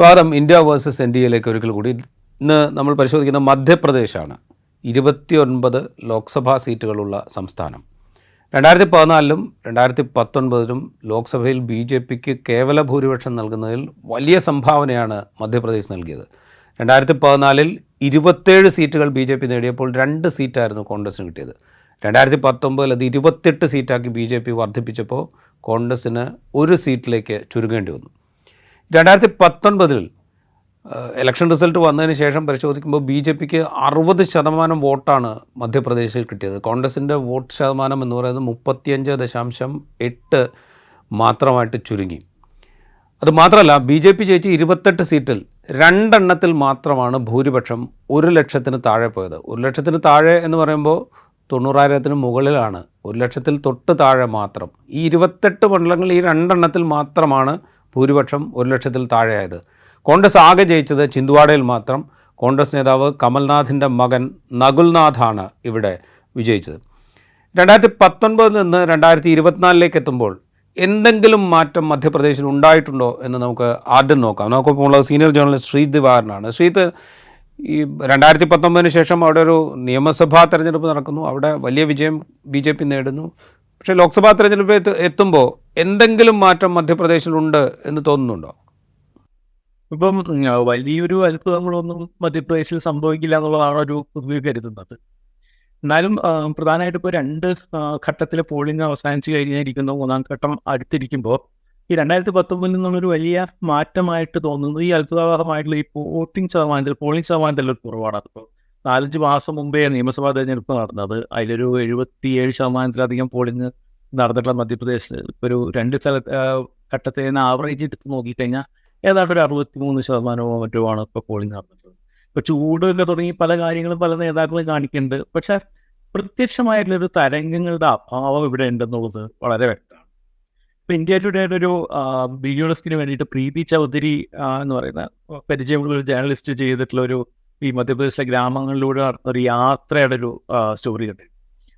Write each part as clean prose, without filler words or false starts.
സ്വാഗതം. India versus N D എയിലേക്ക് ഒരിക്കൽ കൂടി. ഇന്ന് നമ്മൾ പരിശോധിക്കുന്ന മധ്യപ്രദേശാണ്. 29 ലോക്സഭാ സീറ്റുകളുള്ള സംസ്ഥാനം. 2014 2019 ലോക്സഭയിൽ BJPക്ക് കേവല ഭൂരിപക്ഷം നൽകുന്നതിൽ വലിയ സംഭാവനയാണ് മധ്യപ്രദേശ് നൽകിയത്. 2014 27 സീറ്റുകൾ BJP നേടിയപ്പോൾ 2 സീറ്റായിരുന്നു കോൺഗ്രസിന് കിട്ടിയത്. 2019 അത് 28 സീറ്റാക്കി BJP വർദ്ധിപ്പിച്ചപ്പോൾ കോൺഗ്രസിന് 1 സീറ്റിലേക്ക് ചുരുങ്ങേണ്ടി വന്നു. 2019 ഇലക്ഷൻ റിസൾട്ട് വന്നതിന് ശേഷം പരിശോധിക്കുമ്പോൾ BJPക്ക് 60% വോട്ടാണ് മധ്യപ്രദേശിൽ കിട്ടിയത്. കോൺഗ്രസിൻ്റെ വോട്ട് ശതമാനം എന്ന് പറയുന്നത് 35.8 മാത്രമായിട്ട് ചുരുങ്ങി. അതുമാത്രമല്ല, BJP ജയിച്ച് 28 സീറ്റിൽ 2 എണ്ണത്തിൽ മാത്രമാണ് ഭൂരിപക്ഷം 1 ലക്ഷത്തിന് താഴെ പോയത്. 1 ലക്ഷത്തിന് താഴെ എന്ന് പറയുമ്പോൾ 90,000-ന് മുകളിലാണ്. 1 ലക്ഷത്തിൽ തൊട്ട് താഴെ മാത്രം. ഈ 28 മണ്ഡലങ്ങളിൽ ഈ 2 എണ്ണത്തിൽ മാത്രമാണ് ഭൂരിപക്ഷം 1 ലക്ഷത്തിൽ താഴെയായത്. കോൺഗ്രസ് ആകെ ജയിച്ചത് ചിന്ദ്വാഡയിൽ മാത്രം. കോൺഗ്രസ് നേതാവ് കമൽനാഥിൻ്റെ മകൻ നകുൽനാഥാണ് ഇവിടെ വിജയിച്ചത്. 2019 നിന്ന് 2024 എത്തുമ്പോൾ എന്തെങ്കിലും മാറ്റം മധ്യപ്രദേശിൽ ഉണ്ടായിട്ടുണ്ടോ എന്ന് നമുക്ക് ആദ്യം നോക്കാം. നമുക്കിപ്പോൾ ഉള്ളത് സീനിയർ ജേർണലിസ്റ്റ് ശ്രീത് ദിവാകരനാണ്. ശ്രീത്, ഈ 2019 ശേഷം അവിടെ ഒരു നിയമസഭാ തെരഞ്ഞെടുപ്പ് നടക്കുന്നു. അവിടെ വലിയ വിജയം BJP നേടുന്നു. പക്ഷേ ലോക്സഭാ തെരഞ്ഞെടുപ്പ് എത്തുമ്പോൾ എന്തെങ്കിലും മാറ്റം മധ്യപ്രദേശിലുണ്ട് എന്ന് തോന്നുന്നുണ്ടോ? ഇപ്പം വലിയൊരു അത്ഭുതങ്ങളൊന്നും മധ്യപ്രദേശിൽ സംഭവിക്കില്ല എന്നുള്ളതാണ് ഒരു പൊതുവെ കരുതുന്നത്. എന്നാലും പ്രധാനമായിട്ട് ഇപ്പോൾ 2 ഘട്ടത്തിലെ പോളിംഗ് അവസാനിച്ച് കഴിഞ്ഞിരിക്കുന്നു. 3-ാം ഘട്ടം അടുത്തിരിക്കുമ്പോൾ ഈ 2019 നിന്നുള്ളൊരു വലിയ മാറ്റമായിട്ട് തോന്നുന്നത് ഈ അത്ഭുതകരമായിട്ടുള്ള ഈ പോളിംഗ് ശതമാനത്തിൽ ഒരു കുറവാണ്. അതിപ്പോൾ 4-5 മാസം മുമ്പേ നിയമസഭാ തെരഞ്ഞെടുപ്പ് നടന്നത്. അതിലൊരു 77% പോളിംഗ് നടന്നിട്ടുള്ള മധ്യപ്രദേശിൽ ഇപ്പോൾ ഒരു 2 ഘട്ടത്തെ ആവറേജ് എടുത്ത് നോക്കിക്കഴിഞ്ഞാൽ ഏതാണ്ട് ഒരു 63% മറ്റുമാണ് ഇപ്പോൾ പോളിംഗ് നടന്നിട്ടുള്ളത്. ഇപ്പോൾ ചൂടൊക്കെ തുടങ്ങി പല കാര്യങ്ങളും പല നേതാക്കളും കാണിക്കുന്നുണ്ട്. പക്ഷേ പ്രത്യക്ഷമായിട്ടുള്ളൊരു തരംഗങ്ങളുടെ അഭാവം ഇവിടെ ഉണ്ടെന്നുള്ളത് വളരെ വ്യക്തമാണ്. ഇപ്പോൾ ഇന്ത്യ ടുഡേയുടെ ഒരു വീഡിയോ ഡെസ്കിന് വേണ്ടിയിട്ട് പ്രീതി ചൗധരി എന്ന് പറയുന്ന പരിചയമുള്ള ഒരു ജേർണലിസ്റ്റ് ചെയ്തിട്ടുള്ളൊരു ഈ മധ്യപ്രദേശിലെ ഗ്രാമങ്ങളിലൂടെ നടത്തുന്ന ഒരു യാത്രയുടെ ഒരു സ്റ്റോറി ഉണ്ട്.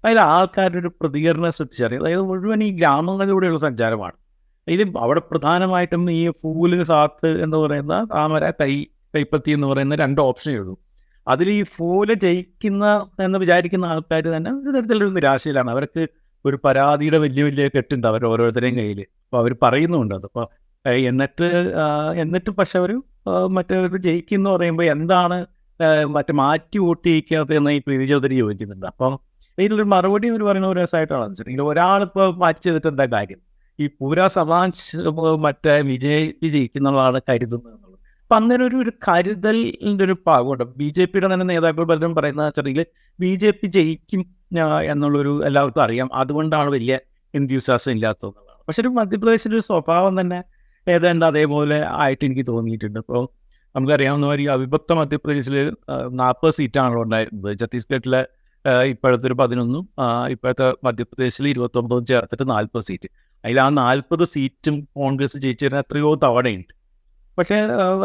അതിൽ ആൾക്കാരുടെ ഒരു പ്രതികരണം ശ്രദ്ധിച്ചറിയാം. അതായത് മുഴുവൻ ഈ ഗ്രാമങ്ങളിലൂടെയുള്ള സഞ്ചാരമാണ്. ഇത് അവിടെ പ്രധാനമായിട്ടും ഈ ഫൂല് സാത്ത് എന്ന് പറയുന്ന താമര കൈപ്പത്തി എന്ന് പറയുന്ന 2 ഓപ്ഷനേ ഉള്ളൂ. അതിൽ ഈ ഫൂല് ജയിക്കുന്ന എന്ന് വിചാരിക്കുന്ന ആൾക്കാർ തന്നെ ഒരു തരത്തിലൊരു നിരാശയിലാണ്. അവർക്ക് ഒരു പരാതിയുടെ വലിയ കെട്ടുണ്ട് അവർ ഓരോരുത്തരുടെയും കയ്യിൽ. അപ്പോൾ അവർ പറയുന്നുണ്ട് അത്. അപ്പോൾ എന്നിട്ടും പക്ഷെ അവർ മറ്റേത് ജയിക്കുന്ന പറയുമ്പോൾ എന്താണ് മാറ്റി വോട്ട് ചെയ്യിക്കാത്തതെന്ന് ഈ പ്രീതി ചൗധരി ചോദിക്കുന്നുണ്ട്. അപ്പം ഇതിലൊരു മറുപടി അവർ പറയുന്ന ഒരു രസമായിട്ടാണ് വെച്ചിട്ടുണ്ടെങ്കിൽ ഒരാളിപ്പോൾ മാറ്റി ചെയ്തിട്ട് എന്താ കാര്യം? ഈ പൂരാ സമാജ് ജയിക്കുന്നതാണ് കരുതുന്നത് എന്നുള്ളത്. അപ്പം അങ്ങനെ ഒരു കരുതലിൻ്റെ ഒരു ഭാഗമുണ്ട്. BJPയുടെ തന്നെ നേതാക്കൾ പലരും പറയുന്ന വെച്ചിട്ടുണ്ടെങ്കിൽ BJP ജയിക്കും എന്നുള്ളൊരു എല്ലാവർക്കും അറിയാം. അതുകൊണ്ടാണ് വലിയ എൻത്യൂസിയാസം ഇല്ലാത്തതെന്നുള്ളതാണ്. പക്ഷെ ഒരു മധ്യപ്രദേശിൻ്റെ ഒരു സ്വഭാവം തന്നെ ഏതാണ്ട് അതേപോലെ ആയിട്ട് എനിക്ക് തോന്നിയിട്ടുണ്ട്. ഇപ്പോൾ നമുക്കറിയാവുന്ന ഒരു അവിഭക്ത മധ്യപ്രദേശിൽ 40 സീറ്റാണല്ലോ ഉണ്ടായിരുന്നത്. ഛത്തീസ്ഗഡിലെ ഇപ്പോഴത്തെ ഒരു 11, ഇപ്പോഴത്തെ മധ്യപ്രദേശിൽ 29 ചേർത്തിട്ട് 40 സീറ്റ്. അതിൽ ആ 40 സീറ്റും കോൺഗ്രസ് ജയിച്ചിരുന്ന എത്രയോ തവണയുണ്ട്. പക്ഷേ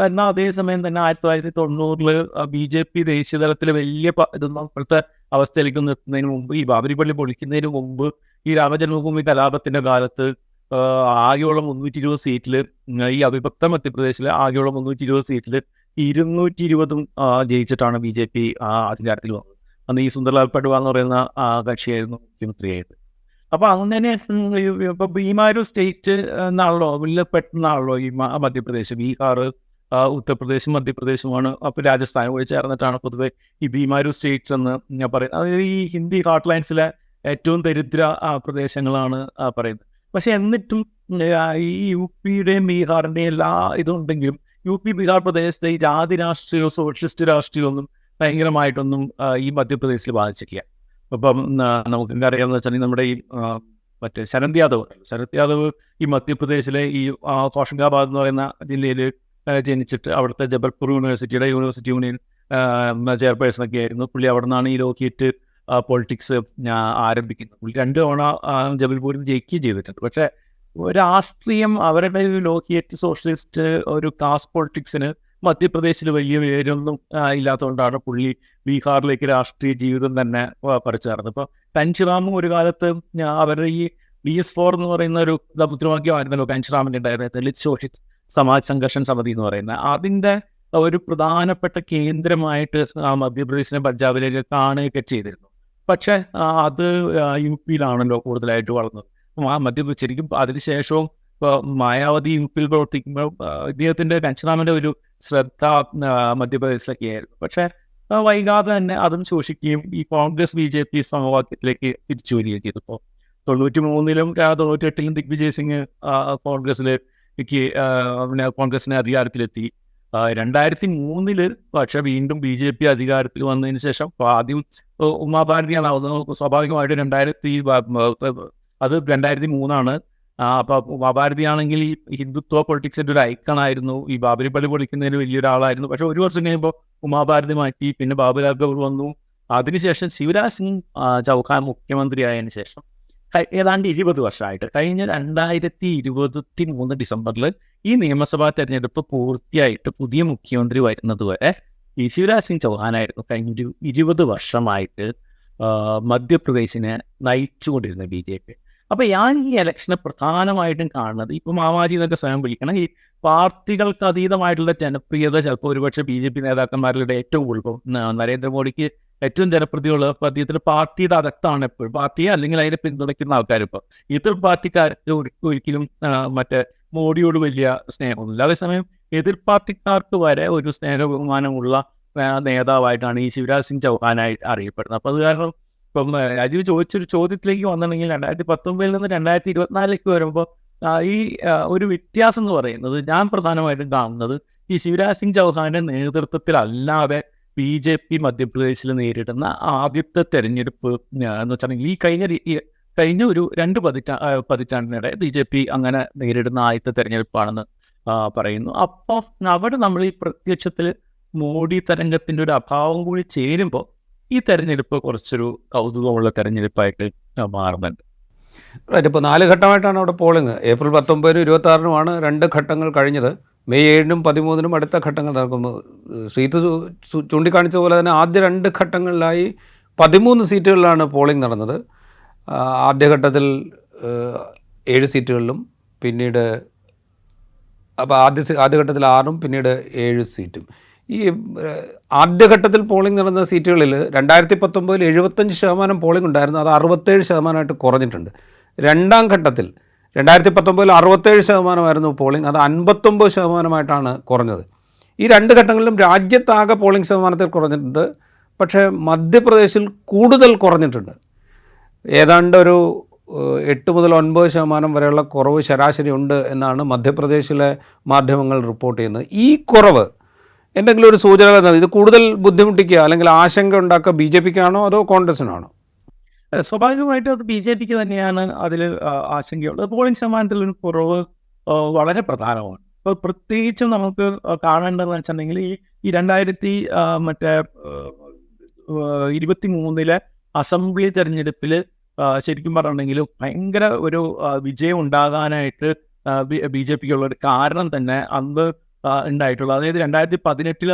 എന്നാൽ അതേസമയം തന്നെ 1990 BJP ദേശീയ തലത്തിൽ വലിയ ഇതൊന്നും ഇപ്പോഴത്തെ അവസ്ഥയിലേക്ക് നിർത്തുന്നതിന് മുമ്പ്, ഈ ബാബരി പള്ളി പൊളിക്കുന്നതിന് മുമ്പ്, ഈ രാമജന്മഭൂമി കലാപത്തിൻ്റെ കാലത്ത് ആകെയുള്ള 320 സീറ്റിൽ, ഈ അവിഭക്ത മധ്യപ്രദേശിൽ ആകെയുള്ള 320 സീറ്റിൽ 220 ജയിച്ചിട്ടാണ് BJP അധികാരത്തിൽ വന്നത്. അന്ന് ഈ സുന്ദർലാൽ പട്വ എന്ന് പറയുന്ന കക്ഷിയായിരുന്നു മുഖ്യമന്ത്രിയായത്. അപ്പോൾ അങ്ങനെ ഇപ്പോൾ ബീമാരു സ്റ്റേറ്റ് എന്നാണല്ലോ പെട്ടെന്നാണല്ലോ ഈ മധ്യപ്രദേശ്, ബീഹാർ, ഉത്തർപ്രദേശും മധ്യപ്രദേശുമാണ്. അപ്പോൾ രാജസ്ഥാനും കൂടി ചേർന്നിട്ടാണ് പൊതുവെ ഈ ബീമാരു സ്റ്റേറ്റ്സ് എന്ന് ഞാൻ പറയുന്നത്. അതായത് ഈ ഹിന്ദി ഹാർട്ട്ലൈൻസിലെ ഏറ്റവും ദരിദ്ര പ്രദേശങ്ങളാണ് പറയുന്നത്. പക്ഷെ എന്നിട്ടും ഈ UPയുടെയും ബീഹാറിൻ്റെയും എല്ലാ ഇതുണ്ടെങ്കിലും UP, ബീഹാർ പ്രദേശത്തെ ഈ ജാതി രാഷ്ട്രീയവും സോഷ്യലിസ്റ്റ് രാഷ്ട്രീയമൊന്നും ഭയങ്കരമായിട്ടൊന്നും ഈ മധ്യപ്രദേശിൽ ബാധിച്ചിട്ടില്ല. ഇപ്പം നമുക്ക് അറിയാമെന്ന് വെച്ചാൽ നമ്മുടെ ഈ മറ്റേ ശരത് യാദവ് ഈ മധ്യപ്രദേശിലെ ഈ ഹോഷംഗാബാദ് എന്ന് പറയുന്ന ജില്ലയിൽ ജനിച്ചിട്ട് അവിടുത്തെ ജബൽപൂർ യൂണിവേഴ്സിറ്റിയുടെ യൂണിവേഴ്സിറ്റി യൂണിയൻ ചെയർപേഴ്സണൊക്കെ ആയിരുന്നു. പുള്ളി അവിടെ നിന്നാണ് ഈ ലോക്കിയറ്റ് പൊളിറ്റിക്സ് ആരംഭിക്കുന്നത്. പുള്ളി 2 തവണ ജബൽപൂരിൽ ജയിക്കുകയും ചെയ്തിട്ടുണ്ട്. പക്ഷേ രാഷ്ട്രീയം അവരുടെ ഒരു ലോക്കിയറ്റ് സോഷ്യലിസ്റ്റ് ഒരു കാസ്റ്റ് പൊളിറ്റിക്സിന് മധ്യപ്രദേശിൽ വലിയ പേരൊന്നും ഇല്ലാത്തതുകൊണ്ടാണ് പുള്ളി ബീഹാറിലേക്ക് രാഷ്ട്രീയ ജീവിതം തന്നെ പറിച്ചേർന്നത്. ഇപ്പോൾ കഞ്ചിറാമും ഒരു കാലത്ത് അവരുടെ ഈ BS4 എന്ന് പറയുന്ന ഒരു മുദ്രാവാക്യമായിരുന്നല്ലോ കഞ്ചിറാമിൻ്റെ ഉണ്ടായിരുന്നത്, ദലിത് ശോഷിത് സമാജ് സംഘർഷൻ സമിതി എന്ന് പറയുന്നത്, അതിൻ്റെ ഒരു പ്രധാനപ്പെട്ട കേന്ദ്രമായിട്ട് മധ്യപ്രദേശിനെ പഞ്ചാബിലേക്ക് കാണുകയൊക്കെ ചെയ്തിരുന്നു. പക്ഷേ അത് യു പിയിലാണല്ലോ കൂടുതലായിട്ട് വളർന്നത്. മധ്യപ്രദേശ് ശരിക്കും അതിനുശേഷവും ഇപ്പോൾ മായാവതി യു പിയിൽ പ്രവർത്തിക്കുമ്പോൾ ഇദ്ദേഹത്തിൻ്റെ കഞ്ചറാമിൻ്റെ ഒരു ശ്രദ്ധ മധ്യപ്രദേശിലൊക്കെ ആയിരുന്നു. പക്ഷേ വൈകാതെ തന്നെ അതും ശോഷിക്കുകയും ഈ കോൺഗ്രസ് BJP സമവാക്യത്തിലേക്ക് തിരിച്ചു വരികയും ചെയ്തു. ഇപ്പോൾ 93-ലും 98-ലും ദിഗ്വിജയ് സിംഗ് കോൺഗ്രസിലേക്ക് കോൺഗ്രസിനെ അധികാരത്തിലെത്തി. 2003 പക്ഷെ വീണ്ടും BJP അധികാരത്തിൽ വന്നതിന് ശേഷം ആദ്യം ഉമാഭാരതിയാണ് സ്വാഭാവികമായിട്ട് 2003 അപ്പോൾ ഉമാഭാരതിയാണെങ്കിൽ ഈ ഹിന്ദുത്വ പൊളിറ്റിക്സിൻ്റെ ഒരു ഐക്കണായിരുന്നു. ഈ ബാബരി പള്ളി പൊളിക്കുന്നതിന് വലിയൊരാളായിരുന്നു. പക്ഷെ ഒരു വർഷം കഴിയുമ്പോൾ ഉമാഭാരതി മാറ്റി, പിന്നെ ബാബുലാൽ ഗൗർ വന്നു. അതിനുശേഷം ശിവരാജ് സിംഗ് ചൗഹാൻ മുഖ്യമന്ത്രി ആയതിനു ശേഷം ഏതാണ്ട് 20 വർഷമായിട്ട് കഴിഞ്ഞ 2023 ഡിസംബറിൽ ഈ നിയമസഭാ തെരഞ്ഞെടുപ്പ് പൂർത്തിയായിട്ട് പുതിയ മുഖ്യമന്ത്രി വരുന്നത് വരെ ഈ ശിവരാജ് സിംഗ് ചൗഹാനായിരുന്നു കഴിഞ്ഞൊരു 20 വർഷമായിട്ട് മധ്യപ്രദേശിനെ നയിച്ചുകൊണ്ടിരുന്ന BJP. അപ്പോൾ ഞാൻ ഈ ഇലക്ഷനെ പ്രധാനമായിട്ടും കാണുന്നത്, ഇപ്പോൾ മാമാജി എന്നൊക്കെ സ്വയം വിളിക്കണം, ഈ പാർട്ടികൾക്ക് അതീതമായിട്ടുള്ള ജനപ്രിയത ചിലപ്പോൾ ഒരുപക്ഷെ BJP നേതാക്കന്മാരുടെ ഏറ്റവും കൂടുതൽ നരേന്ദ്രമോദിക്ക് ഏറ്റവും ജനപ്രീതിയുള്ള അദ്ദേഹത്തിന് പാർട്ടിയുടെ അകത്താണ് എപ്പോഴും, പാർട്ടിയെ അല്ലെങ്കിൽ അതിനെ പിന്തുണയ്ക്കുന്ന ആൾക്കാർ. ഇപ്പോൾ എതിർ പാർട്ടിക്കാർക്ക് ഒരിക്കലും മറ്റേ മോഡിയോട് വലിയ സ്നേഹമൊന്നുമില്ല. അതേസമയം എതിർ പാർട്ടിക്കാർക്ക് വരെ ഒരു സ്നേഹബഹുമാനമുള്ള നേതാവായിട്ടാണ് ഈ ശിവരാജ് സിംഗ് ചൗഹാനായി അറിയപ്പെടുന്നത്. അപ്പോൾ അത് കാരണം ഇപ്പം രാജീവ് ചോദിച്ചൊരു ചോദ്യത്തിലേക്ക് വന്നിട്ടുണ്ടെങ്കിൽ 2019 നിന്ന് 2024 വരുമ്പോൾ ഈ ഒരു വ്യത്യാസം എന്ന് പറയുന്നത് ഞാൻ പ്രധാനമായിട്ടും കാണുന്നത് ഈ ശിവരാജ് സിംഗ് ചൗഹാന്റെ നേതൃത്വത്തിലല്ലാതെ BJP മധ്യപ്രദേശിൽ നേരിടുന്ന ആദ്യത്തെ തെരഞ്ഞെടുപ്പ് എന്ന് വെച്ചിട്ടുണ്ടെങ്കിൽ ഈ കഴിഞ്ഞ ഒരു 2 പതിറ്റാണ്ടിനിടെ BJP അങ്ങനെ നേരിടുന്ന ആദ്യത്തെ തെരഞ്ഞെടുപ്പാണെന്ന് പറയുന്നു. അപ്പോൾ അവിടെ നമ്മൾ ഈ പ്രത്യക്ഷത്തിൽ മോഡി തരംഗത്തിൻ്റെ ഒരു അഭാവം കൂടി ചേരുമ്പോൾ ഈ തെരഞ്ഞെടുപ്പ് കുറച്ചൊരു കൗതുകമുള്ള തെരഞ്ഞെടുപ്പായിട്ട് മാറുന്നുണ്ട്. റൈറ്റ്. ഇപ്പോൾ 4 ഘട്ടമായിട്ടാണ് അവിടെ പോളിംഗ്. ഏപ്രിൽ 19-നും 26-നുമാണ് 2 ഘട്ടങ്ങൾ കഴിഞ്ഞത്. മെയ് 7-നും 13-നും അടുത്ത ഘട്ടങ്ങൾ നടക്കുമ്പോൾ ശ്രീത്ത് ചൂണ്ടിക്കാണിച്ച പോലെ തന്നെ ആദ്യ 2 ഘട്ടങ്ങളിലായി 13 സീറ്റുകളിലാണ് പോളിംഗ് നടന്നത്. ആദ്യഘട്ടത്തിൽ 7 സീറ്റുകളിലും പിന്നീട് അപ്പോൾ ആദ്യഘട്ടത്തിൽ 6-ഉം പിന്നീട് 7 സീറ്റും. ഈ ആദ്യഘട്ടത്തിൽ പോളിംഗ് നടന്ന സീറ്റുകളിൽ 2019 75% പോളിംഗ് ഉണ്ടായിരുന്നു. അത് 67% കുറഞ്ഞിട്ടുണ്ട്. രണ്ടാം ഘട്ടത്തിൽ 2019 67% പോളിംഗ്, അത് 59% കുറഞ്ഞത്. ഈ 2 ഘട്ടങ്ങളിലും രാജ്യത്താകെ പോളിംഗ് ശതമാനത്തിൽ കുറഞ്ഞിട്ടുണ്ട്. പക്ഷേ മധ്യപ്രദേശിൽ കൂടുതൽ കുറഞ്ഞിട്ടുണ്ട്. ഏതാണ്ട് ഒരു 8 മുതൽ 9% വരെയുള്ള കുറവ് ശരാശരി ഉണ്ട് എന്നാണ് മധ്യപ്രദേശിലെ മാധ്യമങ്ങൾ റിപ്പോർട്ട് ചെയ്യുന്നത്. ഈ കുറവ് എന്തെങ്കിലും ഒരു സൂചന, ഇത് കൂടുതൽ ബുദ്ധിമുട്ടിക്കുക അല്ലെങ്കിൽ ആശങ്ക ഉണ്ടാക്കുക BJPക്കാണോ അതോ കോൺഗ്രസിനാണോ? സ്വാഭാവികമായിട്ടും അത് BJPക്ക് തന്നെയാണ് അതിൽ ആശങ്കയുള്ളത്. പോളിംഗ് ശതമാനത്തിലൊരു കുറവ് വളരെ പ്രധാനമാണ്. ഇപ്പോൾ പ്രത്യേകിച്ചും നമുക്ക് കാണേണ്ടതെന്ന് വെച്ചിട്ടുണ്ടെങ്കിൽ ഈ 2023 അസംബ്ലി തെരഞ്ഞെടുപ്പിൽ ശരിക്കും പറഞ്ഞിട്ടുണ്ടെങ്കിൽ ഭയങ്കര ഒരു വിജയം ഉണ്ടാകാനായിട്ട് BJPക്കുള്ളൊരു കാരണം തന്നെ അന്ന് ഉണ്ടായിട്ടുള്ളത്. അതായത് 2018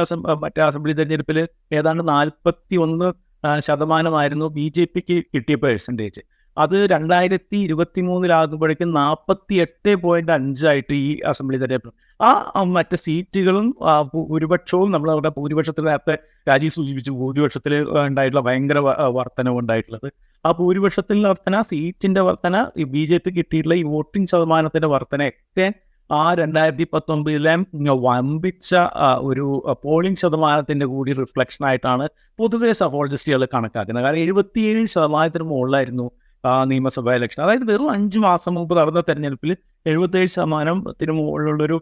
അസംബ്ലി തെരഞ്ഞെടുപ്പിൽ ഏതാണ്ട് 41% BJPക്ക് കിട്ടിയ പെർസെൻറ്റേജ്. അത് 2023 48.5 ഈ അസംബ്ലി തെരഞ്ഞെടുപ്പ്. മറ്റ് സീറ്റുകളും ഭൂരിപക്ഷവും നമ്മളവിടെ ഭൂരിപക്ഷത്തിൽ നേരത്തെ രാജീവ് സൂചിപ്പിച്ചു, ഭൂരിപക്ഷത്തിൽ ഉണ്ടായിട്ടുള്ള ഭയങ്കര വർധനവ് ഉണ്ടായിട്ടുള്ളത്. ആ ഭൂരിപക്ഷത്തിൽ വർധന, സീറ്റിൻ്റെ വർധന, ഈ BJP കിട്ടിയിട്ടുള്ള ഈ വോട്ടിംഗ് ശതമാനത്തിൻ്റെ വർധനയൊക്കെ ആ 2019 വമ്പിച്ച ഒരു പോളിംഗ് ശതമാനത്തിൻ്റെ കൂടി റിഫ്ലക്ഷനായിട്ടാണ് പൊതുവെ സഫോളജിസ്റ്റുകൾ കണക്കാക്കുന്നത്. കാരണം 77% മുകളിലായിരുന്നു നിയമസഭാ ഇലക്ഷൻ. അതായത് വെറും 5 മാസം മുമ്പ് നടന്ന തെരഞ്ഞെടുപ്പിൽ 77% മുകളിലുള്ളൊരു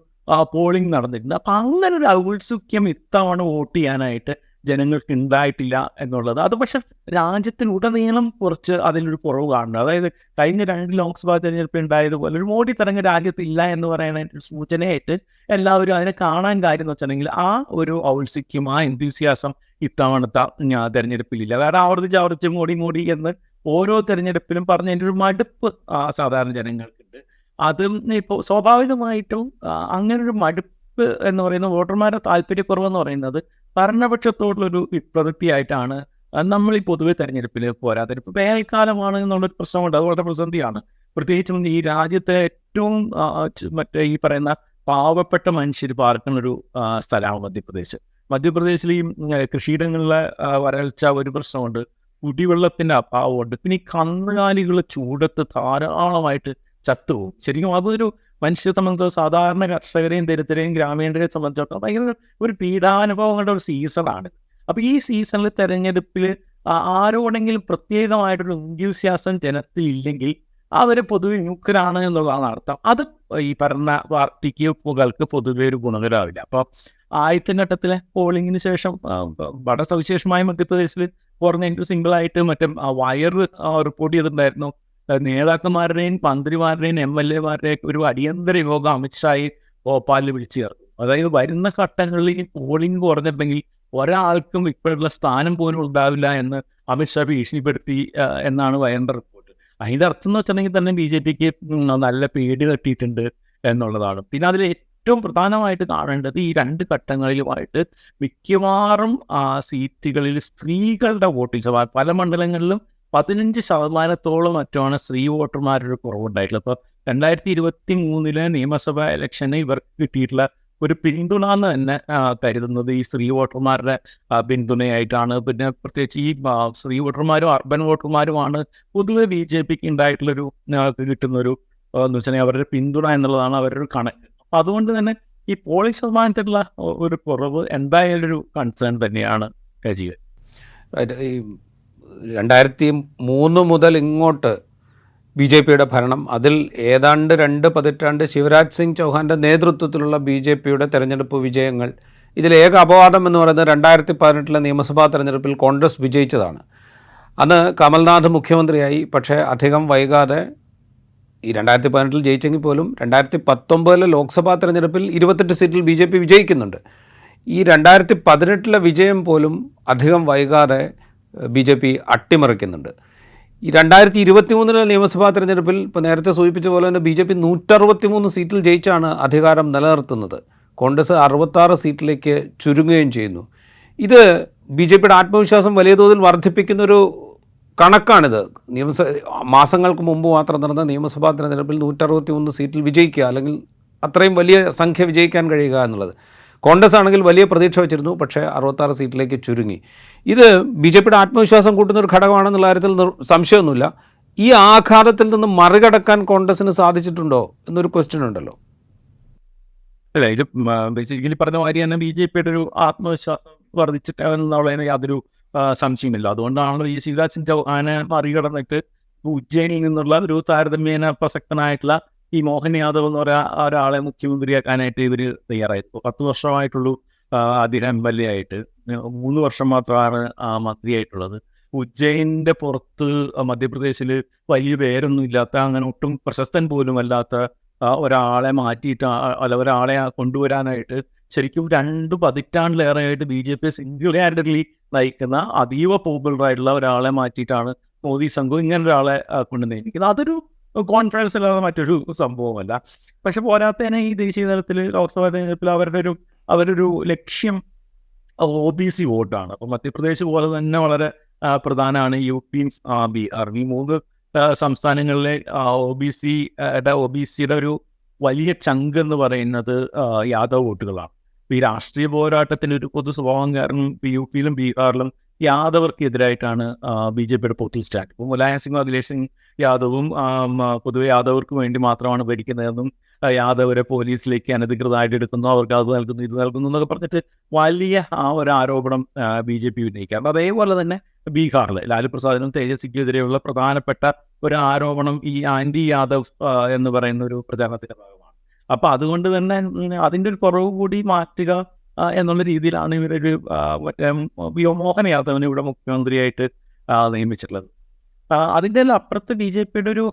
പോളിംഗ് നടന്നിട്ടുണ്ട്. അപ്പം അങ്ങനെ ഒരു ഔത്സുക്യം ഇത്തവണ വോട്ട് ചെയ്യാനായിട്ട് ജനങ്ങൾക്ക് ഉണ്ടായിട്ടില്ല എന്നുള്ളത്. അത് പക്ഷെ രാജ്യത്തിലുടനീളം കുറച്ച് അതിലൊരു കുറവ് കാണുന്നത്. അതായത് കഴിഞ്ഞ 2 ലോക്സഭാ തെരഞ്ഞെടുപ്പ് ഉണ്ടായതുപോലെ ഒരു മോഡി തരംഗം രാജ്യത്തില്ല എന്ന് പറയുന്നതിൻ്റെ ഒരു സൂചനയായിട്ട് എല്ലാവരും അതിനെ കാണാൻ കാര്യം എന്ന് വെച്ചിട്ടുണ്ടെങ്കിൽ ആ ഒരു ഔത്സുക്യം, ആ എന്തൂസിയാസം ഇത്തവണത്തെ തെരഞ്ഞെടുപ്പിലില്ല. കാരണം ആവർത്തിച്ച് മോഡി എന്ന് ഓരോ തെരഞ്ഞെടുപ്പിലും പറഞ്ഞതിൻ്റെ ഒരു മടുപ്പ് സാധാരണ ജനങ്ങൾക്കുണ്ട്. അതും ഇപ്പോൾ സ്വാഭാവികമായിട്ടും അങ്ങനൊരു മടുപ്പ് എന്ന് പറയുന്ന വോട്ടർമാരുടെ താല്പര്യക്കുറവെന്ന് പറയുന്നത് ഭരണപക്ഷത്തോടുള്ളൊരു വിപ്രവൃത്തിയായിട്ടാണ് നമ്മൾ ഈ പൊതുവെ തെരഞ്ഞെടുപ്പിൽ പോരാത്തത്. ഇപ്പോൾ വേനൽക്കാലമാണ് എന്നുള്ളൊരു പ്രശ്നമുണ്ട്. അതുപോലത്തെ പ്രതിസന്ധിയാണ്. പ്രത്യേകിച്ചും ഈ രാജ്യത്തെ ഏറ്റവും ഈ പറയുന്ന പാവപ്പെട്ട മനുഷ്യർ പാർക്കുന്നൊരു സ്ഥലമാണ് മധ്യപ്രദേശ്. മധ്യപ്രദേശിൽ ഈ കൃഷിയിടങ്ങളിലെ വരൾച്ച ഒരു പ്രശ്നമുണ്ട്, കുടിവെള്ളത്തിൻ്റെ അഭാവമുണ്ട്, പിന്നെ ഈ കന്നുകാലികൾ ചൂടത്ത് ധാരാളമായിട്ട് ചത്തുപോകും. ശരിക്കും അതൊരു മനുഷ്യരെ സംബന്ധിച്ച് സാധാരണ കർഷകരെയും ദരിദ്രരെയും ഗ്രാമീണരെ സംബന്ധിച്ചിടത്തോളം ഭയങ്കര ഒരു പീഡാനുഭവങ്ങളുടെ ഒരു സീസണാണ്. അപ്പോൾ ഈ സീസണിൽ തെരഞ്ഞെടുപ്പിൽ ആരോടെങ്കിലും പ്രത്യേകമായിട്ടൊരു എന്തൂസിയാസം ജനത്തിൽ ഇല്ലെങ്കിൽ അവർ പൊതുവെ വിമുഖരാണ് എന്നുള്ളതാണ് അർത്ഥം. അത് ഈ പറഞ്ഞ പാർട്ടിക്ക് പൊതുവെ ഒരു ഗുണകരമാവില്ല. അപ്പോൾ ആദ്യത്തെ ഘട്ടത്തിലെ പോളിംഗിന് ശേഷം വളരെ സവിശേഷമായ മധ്യപ്രദേശിൽ കുറഞ്ഞ സിംഗിളായിട്ട് മറ്റേ വയർ റിപ്പോർട്ട് ചെയ്തിട്ടുണ്ടായിരുന്നു. നേതാക്കന്മാരുടെയും മന്ത്രിമാരുടെയും MLA-മാരുടെയും ഒരു അടിയന്തര യോഗം അമിത്ഷായി ഭോപ്പാലിൽ വിളിച്ചു ചേർന്നു. അതായത് വരുന്ന ഘട്ടങ്ങളിൽ ഈ പോളിംഗ് കുറഞ്ഞിട്ടുണ്ടെങ്കിൽ ഒരാൾക്കും ഇപ്പോഴുള്ള സ്ഥാനം പോലും ഉണ്ടാവില്ല എന്ന് അമിത്ഷാ ഭീഷണിപ്പെടുത്തി എന്നാണ് വയറിൻ്റെ റിപ്പോർട്ട്. അതിൻ്റെ അർത്ഥം എന്ന് വെച്ചിട്ടുണ്ടെങ്കിൽ തന്നെ BJPക്ക് നല്ല പേടി തട്ടിയിട്ടുണ്ട് എന്നുള്ളതാണ്. പിന്നെ അതിൽ ഏറ്റവും പ്രധാനമായിട്ട് കാണേണ്ടത് ഈ 2 ഘട്ടങ്ങളിലുമായിട്ട് മിക്കവാറും സീറ്റുകളിൽ സ്ത്രീകളുടെ വോട്ടിംഗ് പല മണ്ഡലങ്ങളിലും 15% മറ്റുമാണ് സ്ത്രീ വോട്ടർമാരുടെ കുറവുണ്ടായിട്ടുള്ളത്. അപ്പോൾ 2023 നിയമസഭാ ഇലക്ഷന് ഇവർക്ക് കിട്ടിയിട്ടുള്ള ഒരു പിന്തുണ എന്ന് തന്നെ കരുതുന്നത് ഈ സ്ത്രീ വോട്ടർമാരുടെ പിന്തുണയായിട്ടാണ്. പിന്നെ പ്രത്യേകിച്ച് ഈ സ്ത്രീ വോട്ടർമാരും അർബൻ വോട്ടർമാരുമാണ് പൊതുവെ BJPക്ക് ഉണ്ടായിട്ടുള്ളൊരു കിട്ടുന്നൊരു എന്ന് വെച്ചാൽ അവരുടെ പിന്തുണ എന്നുള്ളതാണ് അവരുടെ ഒരു കണക്ക്. അപ്പം അതുകൊണ്ട് തന്നെ ഈ പോളിംഗ് ശതമാനത്തിലുള്ള ഒരു കുറവ് എന്തായാലും ഒരു കൺസേൺ തന്നെയാണ് രാജീവ്. ഈ 2003 മുതൽ ഇങ്ങോട്ട് BJPയുടെ ഭരണം, അതിൽ ഏതാണ്ട് 2 പതിറ്റാണ്ട് ശിവരാജ് സിംഗ് ചൗഹാൻ്റെ നേതൃത്വത്തിലുള്ള BJPയുടെ തെരഞ്ഞെടുപ്പ് വിജയങ്ങൾ, ഇതിലേക അപവാദം എന്ന് പറയുന്നത് 2018 നിയമസഭാ തെരഞ്ഞെടുപ്പിൽ കോൺഗ്രസ് വിജയിച്ചതാണ്. അന്ന് കമൽനാഥ് മുഖ്യമന്ത്രിയായി. പക്ഷേ അധികം വൈകാതെ ഈ 2018 ജയിച്ചെങ്കിൽ പോലും 2019 ലോക്സഭാ തെരഞ്ഞെടുപ്പിൽ 28 സീറ്റിൽ BJP വിജയിക്കുന്നുണ്ട്. ഈ 2018 വിജയം പോലും അധികം വൈകാതെ BJP അട്ടിമറിക്കുന്നുണ്ട്. ഈ 2023 നിയമസഭാ തെരഞ്ഞെടുപ്പിൽ ഇപ്പോൾ നേരത്തെ സൂചിപ്പിച്ച പോലെ തന്നെ BJP 163 സീറ്റിൽ ജയിച്ചാണ് അധികാരം നിലനിർത്തുന്നത്. കോൺഗ്രസ് 66 സീറ്റിലേക്ക് ചുരുങ്ങുകയും ചെയ്യുന്നു. ഇത് BJPയുടെ ആത്മവിശ്വാസം വലിയ തോതിൽ വർദ്ധിപ്പിക്കുന്നൊരു കണക്കാണിത്. മാസങ്ങൾക്ക് മുമ്പ് മാത്രം നടന്ന നിയമസഭാ തെരഞ്ഞെടുപ്പിൽ 163 സീറ്റിൽ വിജയിക്കുക, അല്ലെങ്കിൽ അത്രയും വലിയ സംഖ്യ വിജയിക്കാൻ കഴിയുക എന്നുള്ളത്. കോൺഗ്രസ് ആണെങ്കിൽ വലിയ പ്രതീക്ഷ വച്ചിരുന്നു, പക്ഷേ 66 സീറ്റിലേക്ക് ചുരുങ്ങി. ഇത് BJPയുടെ ആത്മവിശ്വാസം കൂട്ടുന്നൊരു ഘടകമാണെന്നുള്ള കാര്യത്തിൽ സംശയമൊന്നുമില്ല. ഈ ആഘാതത്തിൽ നിന്ന് മറികടക്കാൻ കോൺഗ്രസിന് സാധിച്ചിട്ടുണ്ടോ എന്നൊരു ക്വസ്റ്റ്യൻ ഉണ്ടല്ലോ. അല്ല, ഇത് ബേസിക്കലി പറഞ്ഞ മാതിരി തന്നെ BJPയുടെ ഒരു ആത്മവിശ്വാസം വർദ്ധിച്ചിട്ടുള്ളതിന് യാതൊരു സംശയമില്ല. അതുകൊണ്ടാണ് ഈ ശിവരാജ് സിംഗ് ചൗഹാനെ മറികടന്നിട്ട് ഉജ്ജയിനിൽ നിന്നുള്ള ഒരു താരതമ്യേന പ്രസക്തനായിട്ടുള്ള ഈ മോഹൻ യാദവ് എന്ന് പറയുന്ന ഒരാളെ മുഖ്യമന്ത്രിയാക്കാനായിട്ട് ഇവർ തയ്യാറായത്. 10 വർഷമായിട്ടുള്ളൂ അദ്ദേഹം MLA ആയിട്ട്, 3 വർഷം മാത്രമാണ് മന്ത്രിയായിട്ടുള്ളത്. ഉജ്ജയിൻ്റെ പുറത്ത് മധ്യപ്രദേശിൽ വലിയ പേരൊന്നും ഇല്ലാത്ത, അങ്ങനെ ഒട്ടും പ്രശസ്തൻ പോലും അല്ലാത്ത ഒരാളെ മാറ്റിയിട്ട് ഒരാളെ കൊണ്ടുവരാനായിട്ട് ശരിക്കും 2 പതിറ്റാണ്ടിലേറെയായിട്ട് BJP സിംഗിൾ ഹാൻഡഡ്ലി നയിക്കുന്ന അതീവ പോപ്പുലറായിട്ടുള്ള ഒരാളെ മാറ്റിയിട്ടാണ് മോദി സംഘം ഇങ്ങനെ ഒരാളെ കൊണ്ട് നിയമിക്കുന്നത്. അതൊരു കോൺഫിഡൻസ് അല്ലാതെ മറ്റൊരു സംഭവമല്ല. പക്ഷെ പോരാത്തതിനെ ഈ ദേശീയ തലത്തിൽ ലോക്സഭാ തെരഞ്ഞെടുപ്പിൽ അവരൊരു ലക്ഷ്യം OBC വോട്ടാണ്. അപ്പോൾ മധ്യപ്രദേശ് പോലെ തന്നെ വളരെ പ്രധാനമാണ് UP, ബീഹാർ. ഈ 3 സംസ്ഥാനങ്ങളിലെ OBCയുടെ ഒരു വലിയ ചങ്ക് എന്ന് പറയുന്നത് യാദവ് വോട്ടുകളാണ്. ഈ രാഷ്ട്രീയ പോരാട്ടത്തിൻ്റെ ഒരു പൊതു സ്വഭാവം കാരണം UPയിലും ബീഹാറിലും യാദവർക്കെതിരായിട്ടാണ് BJPയുടെ പൊതു സ്റ്റാൻഡ്. ഇപ്പോൾ മുലായം സിംഗ് അഖിലേഷ് സിംഗ് യാദവും പൊതുവെ യാദവർക്ക് വേണ്ടി മാത്രമാണ് ഭരിക്കുന്നതെന്നും യാദവരെ പോലീസിലേക്ക് അനധികൃതമായിട്ട് എടുക്കുന്നു, അവർക്ക് അത് നൽകുന്നു ഇത് നൽകുന്നു എന്നൊക്കെ പറഞ്ഞിട്ട് വലിയ ഒരു ആരോപണം BJP ഉന്നയിക്കാറുണ്ട്. അതേപോലെ തന്നെ ബീഹാറിൽ ലാലു പ്രസാദിനും തേജസ്വിക്കും എതിരെയുള്ള പ്രധാനപ്പെട്ട ഒരു ആരോപണം ഈ ആൻറ്റി യാദവ് എന്ന് പറയുന്ന ഒരു പ്രചാരണത്തിൻ്റെ ഭാഗമാണ്. അപ്പോൾ അതുകൊണ്ട് തന്നെ അതിൻ്റെ ഒരു കുറവ് കൂടി മാറ്റുക എന്നുള്ള രീതിയിലാണ് ഇവരൊരു മറ്റേ മോഹൻ യാദവിനെ ഇവിടെ മുഖ്യമന്ത്രിയായിട്ട് നിയമിച്ചിട്ടുള്ളത്. അതിൻ്റെ അപ്പുറത്ത് BJPയുടെ ഒരു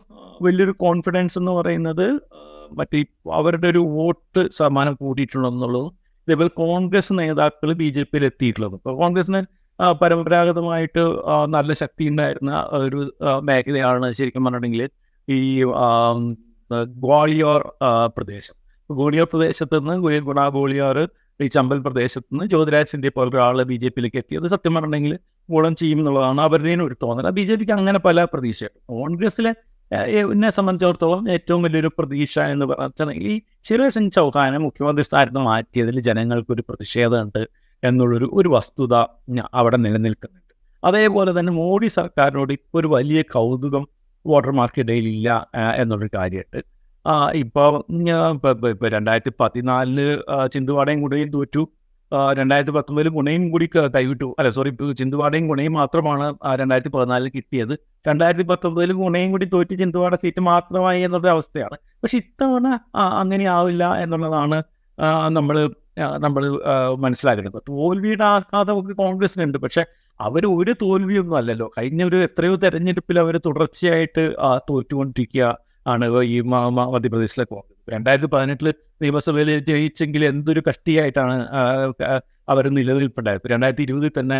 വലിയൊരു കോൺഫിഡൻസ് എന്ന് പറയുന്നത് മറ്റേ അവരുടെ ഒരു വോട്ട് ശതമാനം കൂട്ടിയിട്ടുള്ളതെന്നുള്ളതും ഇതേപോലെ കോൺഗ്രസ് നേതാക്കൾ BJPയിൽ എത്തിയിട്ടുള്ളത്. ഇപ്പോൾ കോൺഗ്രസിന് പരമ്പരാഗതമായിട്ട് നല്ല ശക്തി ഉണ്ടായിരുന്ന ഒരു മേഖലയാണ് ശരിക്കും പറഞ്ഞിട്ടുണ്ടെങ്കിൽ ഈ ഗ്വാളിയോർ പ്രദേശം. ഗ്വാളിയോർ പ്രദേശത്ത് നിന്ന് ഗുണ ഗ്വാളിയോർ, ഈ ചമ്പൽ പ്രദേശത്ത് നിന്ന് ജ്യോതിരാജ് സിന്ധ്യ പോലൊരു ആൾ BJPയിലേക്ക് എത്തിയത് സത്യം പറഞ്ഞിട്ടുണ്ടെങ്കിൽ ഗുണം ചെയ്യും എന്നുള്ളതാണ് അവരുടെയും ഒരു തോന്നൽ. BJPക്ക് അങ്ങനെ പല പ്രതീക്ഷയാണ്. കോൺഗ്രസ്സിലെ എന്നെ സംബന്ധിച്ചിടത്തോളം ഏറ്റവും വലിയൊരു പ്രതീക്ഷ എന്ന് പറഞ്ഞാൽ ഈ ശിവരാജ് സിംഗ് ചൗഹാനെ മുഖ്യമന്ത്രി സ്ഥാനത്ത് മാറ്റിയതിൽ ജനങ്ങൾക്കൊരു പ്രതിഷേധമുണ്ട് ഒരു വസ്തുത അവിടെ നിലനിൽക്കുന്നുണ്ട്. അതേപോലെ തന്നെ മോഡി സർക്കാരിനോട് ഇപ്പോൾ ഒരു വലിയ കൗതുകം വോട്ടർമാർക്കിടയിലില്ല എന്നുള്ളൊരു കാര്യമുണ്ട്. ഇപ്പോൾ 2014 ചിന്തുവാടയും ഗുണയും തോറ്റു, 2019 ഗുണയും കൂടി കൈവിട്ടു. ചിന്തുവാടയും ഗുണയും മാത്രമാണ് 2014 കിട്ടിയത്. 2019 ഗുണയും കൂടി തോറ്റ് ചിന്തുവാട സീറ്റ് മാത്രമായി എന്നുള്ള അവസ്ഥയാണ്. പക്ഷെ ഇത്തവണ അങ്ങനെ ആവില്ല എന്നുള്ളതാണ് നമ്മൾ മനസ്സിലാക്കുന്നത്. തോൽവിയുടെ ആഘാതമൊക്കെ കോൺഗ്രസിനുണ്ട്. പക്ഷെ അവർ ഒരു തോൽവിയൊന്നും അല്ലല്ലോ. കഴിഞ്ഞ എത്രയോ തെരഞ്ഞെടുപ്പിൽ അവർ തുടർച്ചയായിട്ട് തോറ്റുകൊണ്ടിരിക്കുക ആണ് ഈ മധ്യപ്രദേശിലെ കോൺഗ്രസ്. 2018 നിയമസഭയിൽ ജയിച്ചെങ്കിൽ എന്തൊരു കഷ്ടിയായിട്ടാണ് അവർ നിലനിൽപ്പുണ്ടായത്. 2020 തന്നെ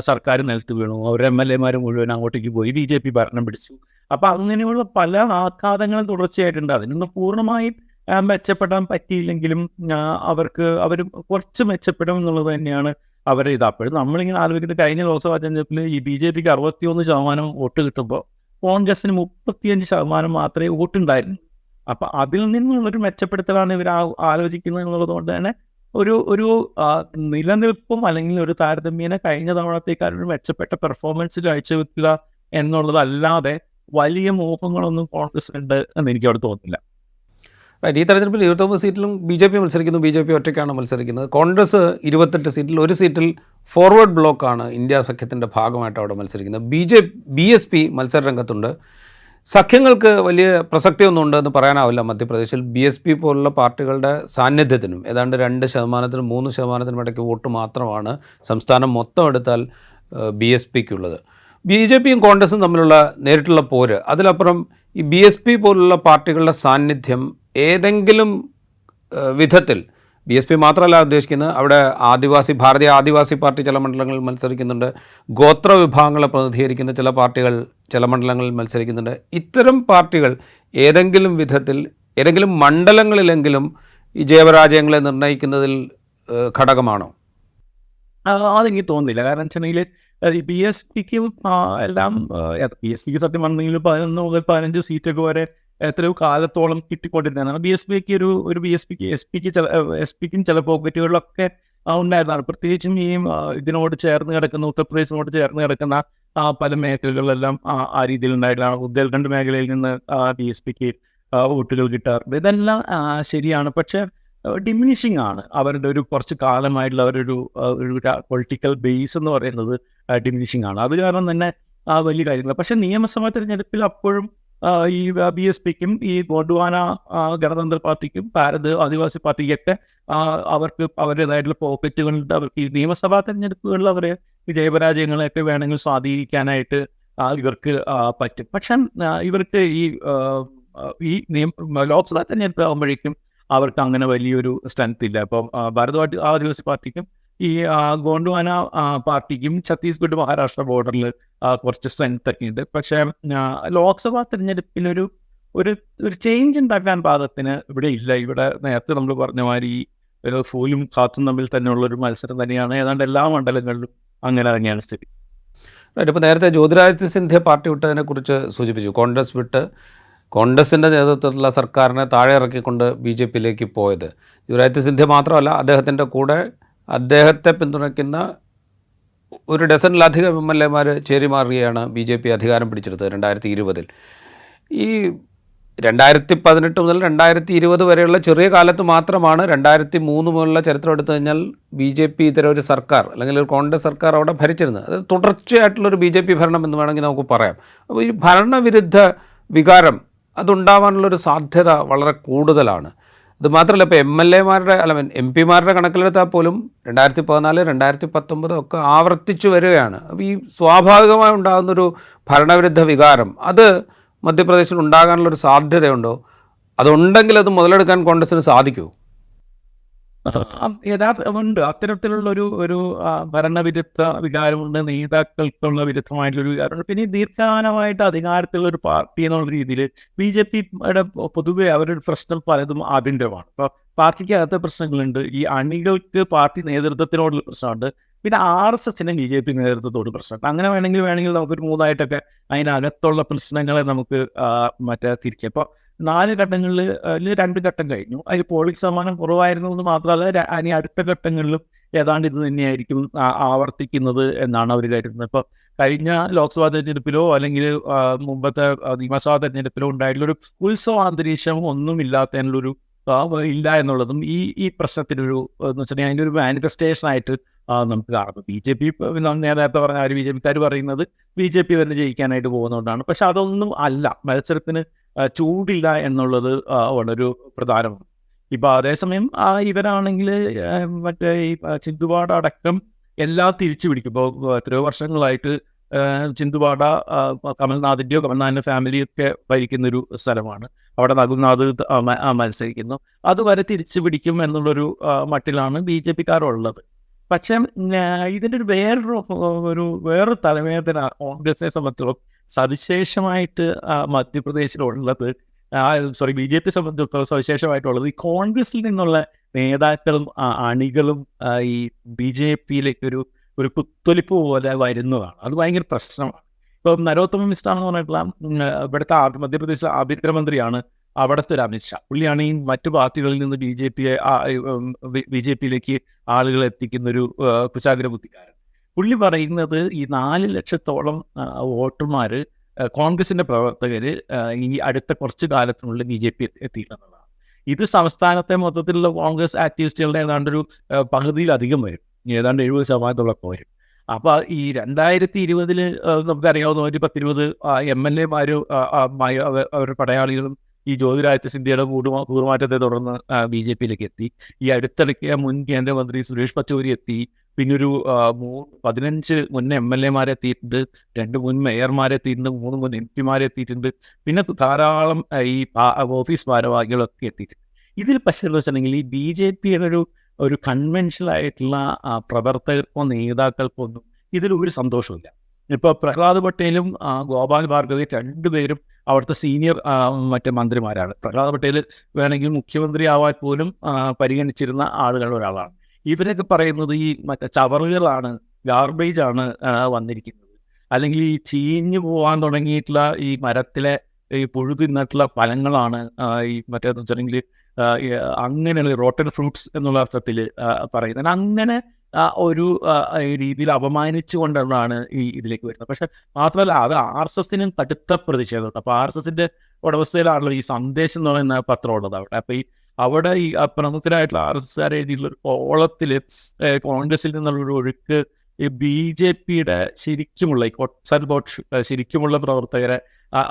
സർക്കാർ നിലത്ത് വീണു, അവരുടെ MLA മുഴുവൻ അങ്ങോട്ടേക്ക് പോയി, BJP ഭരണം പിടിച്ചു. അപ്പം അങ്ങനെയുള്ള പല ആഘാതങ്ങളും തുടർച്ചയായിട്ടുണ്ട്. അതിനൊന്നും പൂർണ്ണമായും മെച്ചപ്പെടാൻ പറ്റിയില്ലെങ്കിലും അവർ കുറച്ച് മെച്ചപ്പെടും എന്നുള്ളത് തന്നെയാണ് അവരുടെ ഇത്. അപ്പോഴും നമ്മളിങ്ങനെ ആലോചിക്കുന്നത് കഴിഞ്ഞ ലോക്സഭാ തെരഞ്ഞെടുപ്പിൽ ഈ BJPക്ക് 61% വോട്ട് കിട്ടുമ്പോൾ കോൺഗ്രസിന് 35% മാത്രമേ വോട്ടുണ്ടായിരുന്നു. അപ്പം അതിൽ നിന്നുള്ളൊരു മെച്ചപ്പെടുത്തലാണ് ഇവർ ആലോചിക്കുന്നത് എന്നുള്ളത് കൊണ്ട് തന്നെ ഒരു നിലനിൽപ്പും അല്ലെങ്കിൽ ഒരു താരതമ്യേന കഴിഞ്ഞ തവണത്തേക്കാളൊരു മെച്ചപ്പെട്ട പെർഫോമൻസ് കാഴ്ചവെക്കുക എന്നുള്ളതല്ലാതെ വലിയ മോഹങ്ങളൊന്നും കോൺഗ്രസിനുണ്ട് എന്ന് എനിക്ക് അവിടെ തോന്നുന്നില്ല. ഈ തെരഞ്ഞെടുപ്പിൽ 29 സീറ്റിലും BJP മത്സരിക്കുന്നു. BJP ഒറ്റയ്ക്കാണ് മത്സരിക്കുന്നത്. കോൺഗ്രസ് 28 സീറ്റിൽ, ഒരു സീറ്റിൽ ഫോർവേഡ് ബ്ലോക്കാണ് ഇന്ത്യ സഖ്യത്തിൻ്റെ ഭാഗമായിട്ട് അവിടെ മത്സരിക്കുന്നത്. BSP മത്സര രംഗത്തുണ്ട്. സഖ്യങ്ങൾക്ക് വലിയ പ്രസക്തിയൊന്നും ഉണ്ടെന്ന് പറയാനാവില്ല മധ്യപ്രദേശിൽ. BSP പോലുള്ള പാർട്ടികളുടെ സാന്നിധ്യത്തിനും ഏതാണ്ട് 2%-നും 3%-നും ഇടയ്ക്ക് വോട്ട് മാത്രമാണ് സംസ്ഥാനം മൊത്തം എടുത്താൽ BSPക്കുള്ളത്. BJPയും കോൺഗ്രസും തമ്മിലുള്ള നേരിട്ടുള്ള പോര്, അതിലപ്പുറം ഈ BSP പോലുള്ള പാർട്ടികളുടെ സാന്നിധ്യം ഏതെങ്കിലും വിധത്തിൽ, BSP മാത്രമല്ല ഉദ്ദേശിക്കുന്നത്, അവിടെ ഭാരതീയ ആദിവാസി പാർട്ടി ചില മണ്ഡലങ്ങളിൽ മത്സരിക്കുന്നുണ്ട്, ഗോത്ര വിഭാഗങ്ങളെ പ്രതിനിധീകരിക്കുന്ന ചില പാർട്ടികൾ ചില മണ്ഡലങ്ങളിൽ മത്സരിക്കുന്നുണ്ട്. ഇത്തരം പാർട്ടികൾ ഏതെങ്കിലും വിധത്തിൽ ഏതെങ്കിലും മണ്ഡലങ്ങളിലെങ്കിലും ഈ ജയപരാജയങ്ങളെ നിർണ്ണയിക്കുന്നതിൽ ഘടകമാണോ? അതെനിക്ക് തോന്നുന്നില്ല. കാരണം വെച്ചിട്ടുണ്ടെങ്കിൽ BSPക്കും എല്ലാം BSPക്ക് സത്യം പറഞ്ഞെങ്കിൽ 11 മുതൽ 15 സീറ്റൊക്കെ വരെ എത്രയോ കാലത്തോളം കിട്ടിക്കൊണ്ടിരുന്നതാണ്. SPക്കും ചില പോക്കറ്റുകളിലൊക്കെ ഉണ്ടായിരുന്നതാണ്. പ്രത്യേകിച്ചും ഈ ഇതിനോട് ചേർന്ന് കിടക്കുന്ന ഉത്തർപ്രദേശിനോട് ചേർന്ന് കിടക്കുന്ന പല മേഖലകളിലെല്ലാം ആ രീതിയിൽ ഉണ്ടായിട്ടാണ്. ബുന്ദേൽഖണ്ഡ് മേഖലയിൽ നിന്ന് BSPക്ക് വോട്ടുകൾ കിട്ടാറുണ്ട്. ഇതെല്ലാം ശരിയാണ്. പക്ഷേ ഡിമിനിഷിങ് ആണ് അവരുടെ കുറച്ച് കാലമായിട്ടുള്ള അവരൊരു പൊളിറ്റിക്കൽ ബേസ് എന്ന് പറയുന്നത് ഡിമിനിഷിങ് ആണ്. അത് കാരണം തന്നെ വലിയ കാര്യങ്ങൾ. പക്ഷേ നിയമസഭാ തെരഞ്ഞെടുപ്പിൽ അപ്പോഴും ഈ BSPക്കും ഈ ഗോണ്ട്വാന ഗണതന്ത്ര പാർട്ടിക്കും ഭാരത് ആദിവാസി പാർട്ടിക്കൊക്കെ അവർക്ക് അവരുടേതായിട്ടുള്ള പോക്കറ്റുകളുണ്ട്. അവർക്ക് ഈ നിയമസഭാ തെരഞ്ഞെടുപ്പുകളിൽ അവരെ ജയപരാജയങ്ങളെയൊക്കെ വേണമെങ്കിൽ സ്വാധീനിക്കാനായിട്ട് ഇവർക്ക് പറ്റും. പക്ഷെ ഇവർക്ക് ഈ ലോക്സഭാ തെരഞ്ഞെടുപ്പ് ആകുമ്പോഴേക്കും അവർക്ക് അങ്ങനെ വലിയൊരു സ്ട്രെങ്ത് ഇല്ല. അപ്പം ഭാരത് ആദിവാസി പാർട്ടിക്കും ഈ ഗോണ്ട്വാന പാർട്ടിക്കും ഛത്തീസ്ഗഡ് മഹാരാഷ്ട്ര ബോർഡറിൽ കുറച്ച് സ്ട്രെങ്ത് ഒക്കെ ഉണ്ട്. പക്ഷേ ലോക്സഭാ തെരഞ്ഞെടുപ്പിലൊരു ചേഞ്ച് ഉണ്ടാക്കാൻ പാകത്തിന് ഇവിടെ ഇല്ല. ഇവിടെ നേരത്തെ നമ്മൾ പറഞ്ഞ മാതിരി ഫൂലും ഖാത്തും തമ്മിൽ തന്നെയുള്ളൊരു മത്സരം തന്നെയാണ്. ഏതാണ്ട് എല്ലാ മണ്ഡലങ്ങളിലും അങ്ങനെ തന്നെയാണ് സ്ഥിതി. ഇപ്പോൾ നേരത്തെ ജ്യോതിരാദിത്യ സിന്ധ്യ പാർട്ടി വിട്ടതിനെക്കുറിച്ച് സൂചിപ്പിച്ചു. കോൺഗ്രസ് വിട്ട് കോൺഗ്രസിൻ്റെ നേതൃത്വത്തിലുള്ള സർക്കാരിനെ താഴെ ഇറക്കിക്കൊണ്ട് BJPയിലേക്ക് പോയത്. ജ്യോതിരാദിത്യ സിന്ധ്യ മാത്രമല്ല, അദ്ദേഹത്തിൻ്റെ കൂടെ അദ്ദേഹത്തെ പിന്തുണയ്ക്കുന്ന ഒരു ഡസനിലധികം MLAമാർ ചേരിമാറുകയാണ് BJP അധികാരം പിടിച്ചെടുത്തത് 2020. ഈ 2018 മുതൽ 2020 വരെയുള്ള ചെറിയ കാലത്ത് മാത്രമാണ് 2003 മുതലുള്ള ചരിത്രം എടുത്തു കഴിഞ്ഞാൽ BJP ഇതര ഒരു സർക്കാർ അല്ലെങ്കിൽ ഒരു കോൺഗ്രസ് സർക്കാർ അവിടെ ഭരിച്ചിരുന്നത്. അത് തുടർച്ചയായിട്ടുള്ളൊരു BJP ഭരണം എന്ന് വേണമെങ്കിൽ നമുക്ക് പറയാം. അപ്പോൾ ഈ ഭരണവിരുദ്ധ വികാരം അതുണ്ടാവാനുള്ളൊരു സാധ്യത വളരെ കൂടുതലാണ്. ഇത് മാത്രമല്ല, ഇപ്പോൾ MLAമാരുടെ MP-മാരുടെ കണക്കിലെടുത്താൽ പോലും 2014, 2019 ഒക്കെ ആവർത്തിച്ചു വരികയാണ്. അപ്പോൾ ഈ സ്വാഭാവികമായി ഉണ്ടാകുന്നൊരു ഭരണവിരുദ്ധ വികാരം അത് മധ്യപ്രദേശിൽ ഉണ്ടാകാനുള്ളൊരു സാധ്യതയുണ്ടോ? അതുണ്ടെങ്കിൽ അത് മുതലെടുക്കാൻ കോൺഗ്രസിന് സാധിക്കുമോ? യഥാർത്ഥമുണ്ട്. അത്തരത്തിലുള്ള ഒരു ഭരണവിരുദ്ധ വികാരമുണ്ട്, നേതാക്കൾക്കുള്ള വിരുദ്ധമായിട്ടുള്ളൊരു വികാരമുണ്ട്. പിന്നെ ദീർഘകാലമായിട്ട് അധികാരത്തിലുള്ള ഒരു പാർട്ടി എന്നുള്ള രീതിയിൽ BJPയുടെ പൊതുവെ അവരുടെ പ്രശ്നം പലതും ആഭ്യന്തരമാണ്. ഇപ്പോൾ പാർട്ടിക്ക് അകത്തെ പ്രശ്നങ്ങളുണ്ട്, ഈ അണികൾക്ക് പാർട്ടി നേതൃത്വത്തിനോടുള്ള പ്രശ്നമുണ്ട്, പിന്നെ RSSന് BJP നേതൃത്വത്തോട് പ്രശ്നം. അങ്ങനെ വേണമെങ്കിൽ നമുക്കൊരു 3ആയിട്ടൊക്കെ അതിനകത്തുള്ള പ്രശ്നങ്ങളെ നമുക്ക് മറ്റേ തിരിക്കാം. ഇപ്പോൾ 4 ഘട്ടങ്ങളിൽ 2 ഘട്ടം കഴിഞ്ഞു. അതിൽ പോളിംഗ് ശതമാനം കുറവായിരുന്നു എന്ന് മാത്രമല്ല, ഇനി അടുത്ത ഘട്ടങ്ങളിലും ഏതാണ്ട് ഇത് തന്നെയായിരിക്കും ആവർത്തിക്കുന്നത് എന്നാണ് അവർ കരുതുന്നത്. ഇപ്പോൾ കഴിഞ്ഞ ലോക്സഭാ തെരഞ്ഞെടുപ്പിലോ അല്ലെങ്കിൽ മുമ്പത്തെ നിയമസഭാ തെരഞ്ഞെടുപ്പിലോ ഉണ്ടായിട്ടുള്ളൊരു ഉത്സവാന്തരീക്ഷം ഒന്നുമില്ലാത്തതിനുള്ളൊരു ഇല്ല എന്നുള്ളതും ഈ പ്രശ്നത്തിനൊരു എന്ന് വെച്ചിട്ടുണ്ടെങ്കിൽ അതിൻ്റെ ഒരു മാനിഫെസ്റ്റേഷനായിട്ട് നമുക്ക് കാണും. BJP നേരത്തെ പറഞ്ഞ BJPക്കാർ പറയുന്നത് BJP തന്നെ ജയിക്കാനായിട്ട് പോകുന്നതുകൊണ്ടാണ്. പക്ഷെ അതൊന്നും അല്ല, മത്സരത്തിന് ചൂടില്ല എന്നുള്ളത് വളരെ പ്രധാനമാണ്. ഇപ്പം അതേസമയം ഇവരാണെങ്കിൽ മറ്റേ ഈ ചിന്തുവാട അടക്കം എല്ലാം തിരിച്ചു പിടിക്കും. ഇപ്പോൾ എത്രയോ വർഷങ്ങളായിട്ട് ചിന്തുവാട കമൽനാഥിൻ്റെയോ കമൽനാഥിൻ്റെ ഫാമിലിയൊക്കെ ഭരിക്കുന്നൊരു സ്ഥലമാണ്. അവിടെ നകുൽനാഥ് മത്സരിക്കുന്നു. അതുവരെ തിരിച്ചു പിടിക്കും എന്നുള്ളൊരു മട്ടിലാണ് BJPക്കാരുള്ളത്. പക്ഷേ ഇതിൻ്റെ വേറൊരു തലവേദന കോൺഗ്രസിനെ സംബന്ധിച്ചിടത്തോളം സവിശേഷമായിട്ട് മധ്യപ്രദേശിലുള്ളത്, BJP സംബന്ധിച്ചിടത്തോളം സവിശേഷമായിട്ടുള്ളത്, ഈ കോൺഗ്രസിൽ നിന്നുള്ള നേതാക്കളും അണികളും ഈ BJPയിലേക്കൊരു കുത്തൊലിപ്പ് പോലെ വരുന്നതാണ്. അത് ഭയങ്കര പ്രശ്നമാണ്. ഇപ്പം നരോത്തമ മിശ്ര എന്ന് പറഞ്ഞിട്ടുള്ള ഇവിടുത്തെ മധ്യപ്രദേശിലെ ആഭ്യന്തരമന്ത്രിയാണ് അവിടുത്തെ ഒരു അമിത്ഷാ. പുള്ളിയാണ് ഈ മറ്റു പാർട്ടികളിൽ നിന്ന് BJPയിലേക്ക് ആളുകളെ എത്തിക്കുന്നൊരു കുശാഗ്ര ബുദ്ധിക്കാരൻ. പുള്ളി പറയുന്നത് ഈ 4 ലക്ഷത്തോളം വോട്ടർമാർ കോൺഗ്രസിൻ്റെ പ്രവർത്തകർ ഈ അടുത്ത കുറച്ച് കാലത്തിനുള്ളിൽ BJP എത്തിയിട്ടുള്ളതാണ്. ഇത് സംസ്ഥാനത്തെ മൊത്തത്തിലുള്ള കോൺഗ്രസ് ആക്ടിവിസ്റ്റുകളുടെ ഏതാണ്ടൊരു പകുതിയിലധികം വരും, ഏതാണ്ട് 70% വരും. അപ്പോൾ ഈ 2020 നമുക്കറിയാവുന്ന 10-20 MLA-മാരും അവരുടെ പടയാളികളും ഈ ജ്യോതിരാദിത്യ സിന്ധ്യയുടെ കൂറുമാറ്റത്തെ തുടർന്ന് BJPയിലേക്ക് എത്തി. ഈ അടുത്തിടയ്ക്ക് മുൻ കേന്ദ്രമന്ത്രി സുരേഷ് പച്ചോരി എത്തി. പിന്നൊരു 15 മുൻ MLA-മാരെത്തിയിട്ടുണ്ട്, 2 മുൻ മേയർമാരെത്തിയിട്ടുണ്ട്, 3 മുൻ MP-മാരെ എത്തിയിട്ടുണ്ട്, പിന്നെ ധാരാളം ഈ ഓഫീസ് ഭാരവാഹികളൊക്കെ എത്തിയിട്ടുണ്ട്. ഇതിൽ പക്ഷേ വെച്ചിട്ടുണ്ടെങ്കിൽ ഈ BJPയുടെ ഒരു കൺവെൻഷനൽ ആയിട്ടുള്ള പ്രവർത്തകർക്കോ നേതാക്കൾക്കോ ഒന്നും ഇതിലൊരു സന്തോഷമില്ല. ഇപ്പോൾ പ്രഹ്ലാദ് പട്ടേലും ഗോപാൽ ഭാർഗവയും 2 പേരും അവിടുത്തെ സീനിയർ മന്ത്രിമാരാണ്. പ്രഹ്ലാദ് പട്ടേൽ വേണമെങ്കിൽ മുഖ്യമന്ത്രി ആവാൻ പോലും പരിഗണിച്ചിരുന്ന ആളുകളുടെ ഒരാളാണ്. ഇവരൊക്കെ പറയുന്നത് ഈ ചവറുകളാണ്, ഗാർബേജാണ് വന്നിരിക്കുന്നത്, അല്ലെങ്കിൽ ഈ ചീഞ്ഞു പോകാൻ തുടങ്ങിയിട്ടുള്ള ഈ മരത്തിലെ ഈ പുഴു തിന്നിട്ടുള്ള ഫലങ്ങളാണ് ഈ മറ്റേന്ന് വെച്ചിട്ടുണ്ടെങ്കിൽ അങ്ങനെയുള്ള റോട്ടൻ ഫ്രൂട്ട്സ് എന്നുള്ള അർത്ഥത്തിൽ പറയുന്നത്. അങ്ങനെ ഒരു രീതിയിൽ അപമാനിച്ചു കൊണ്ടാണ് ഇതിലേക്ക് വരുന്നത്. പക്ഷെ മാത്രമല്ല, അത് RSSനും കടുത്ത പ്രതിഷേധമുണ്ട്. അപ്പോൾ RSSൻ്റെ ഉടമസ്ഥയിലാണല്ലോ ഈ സന്ദേശം എന്ന് പറയുന്ന പത്രമുള്ളത് അവിടെ. അപ്പോൾ അവിടെ ഈ പ്രമുഖരായിട്ടുള്ള RSSകാർ എഴുതിയിട്ടുള്ള ഒരു കോളത്തിൽ കോൺഗ്രസിൽ നിന്നുള്ളൊരു ഒഴുക്ക് ഈ BJPയുടെ ശരിക്കുമുള്ള ഈ ശരിക്കുമുള്ള പ്രവർത്തകരെ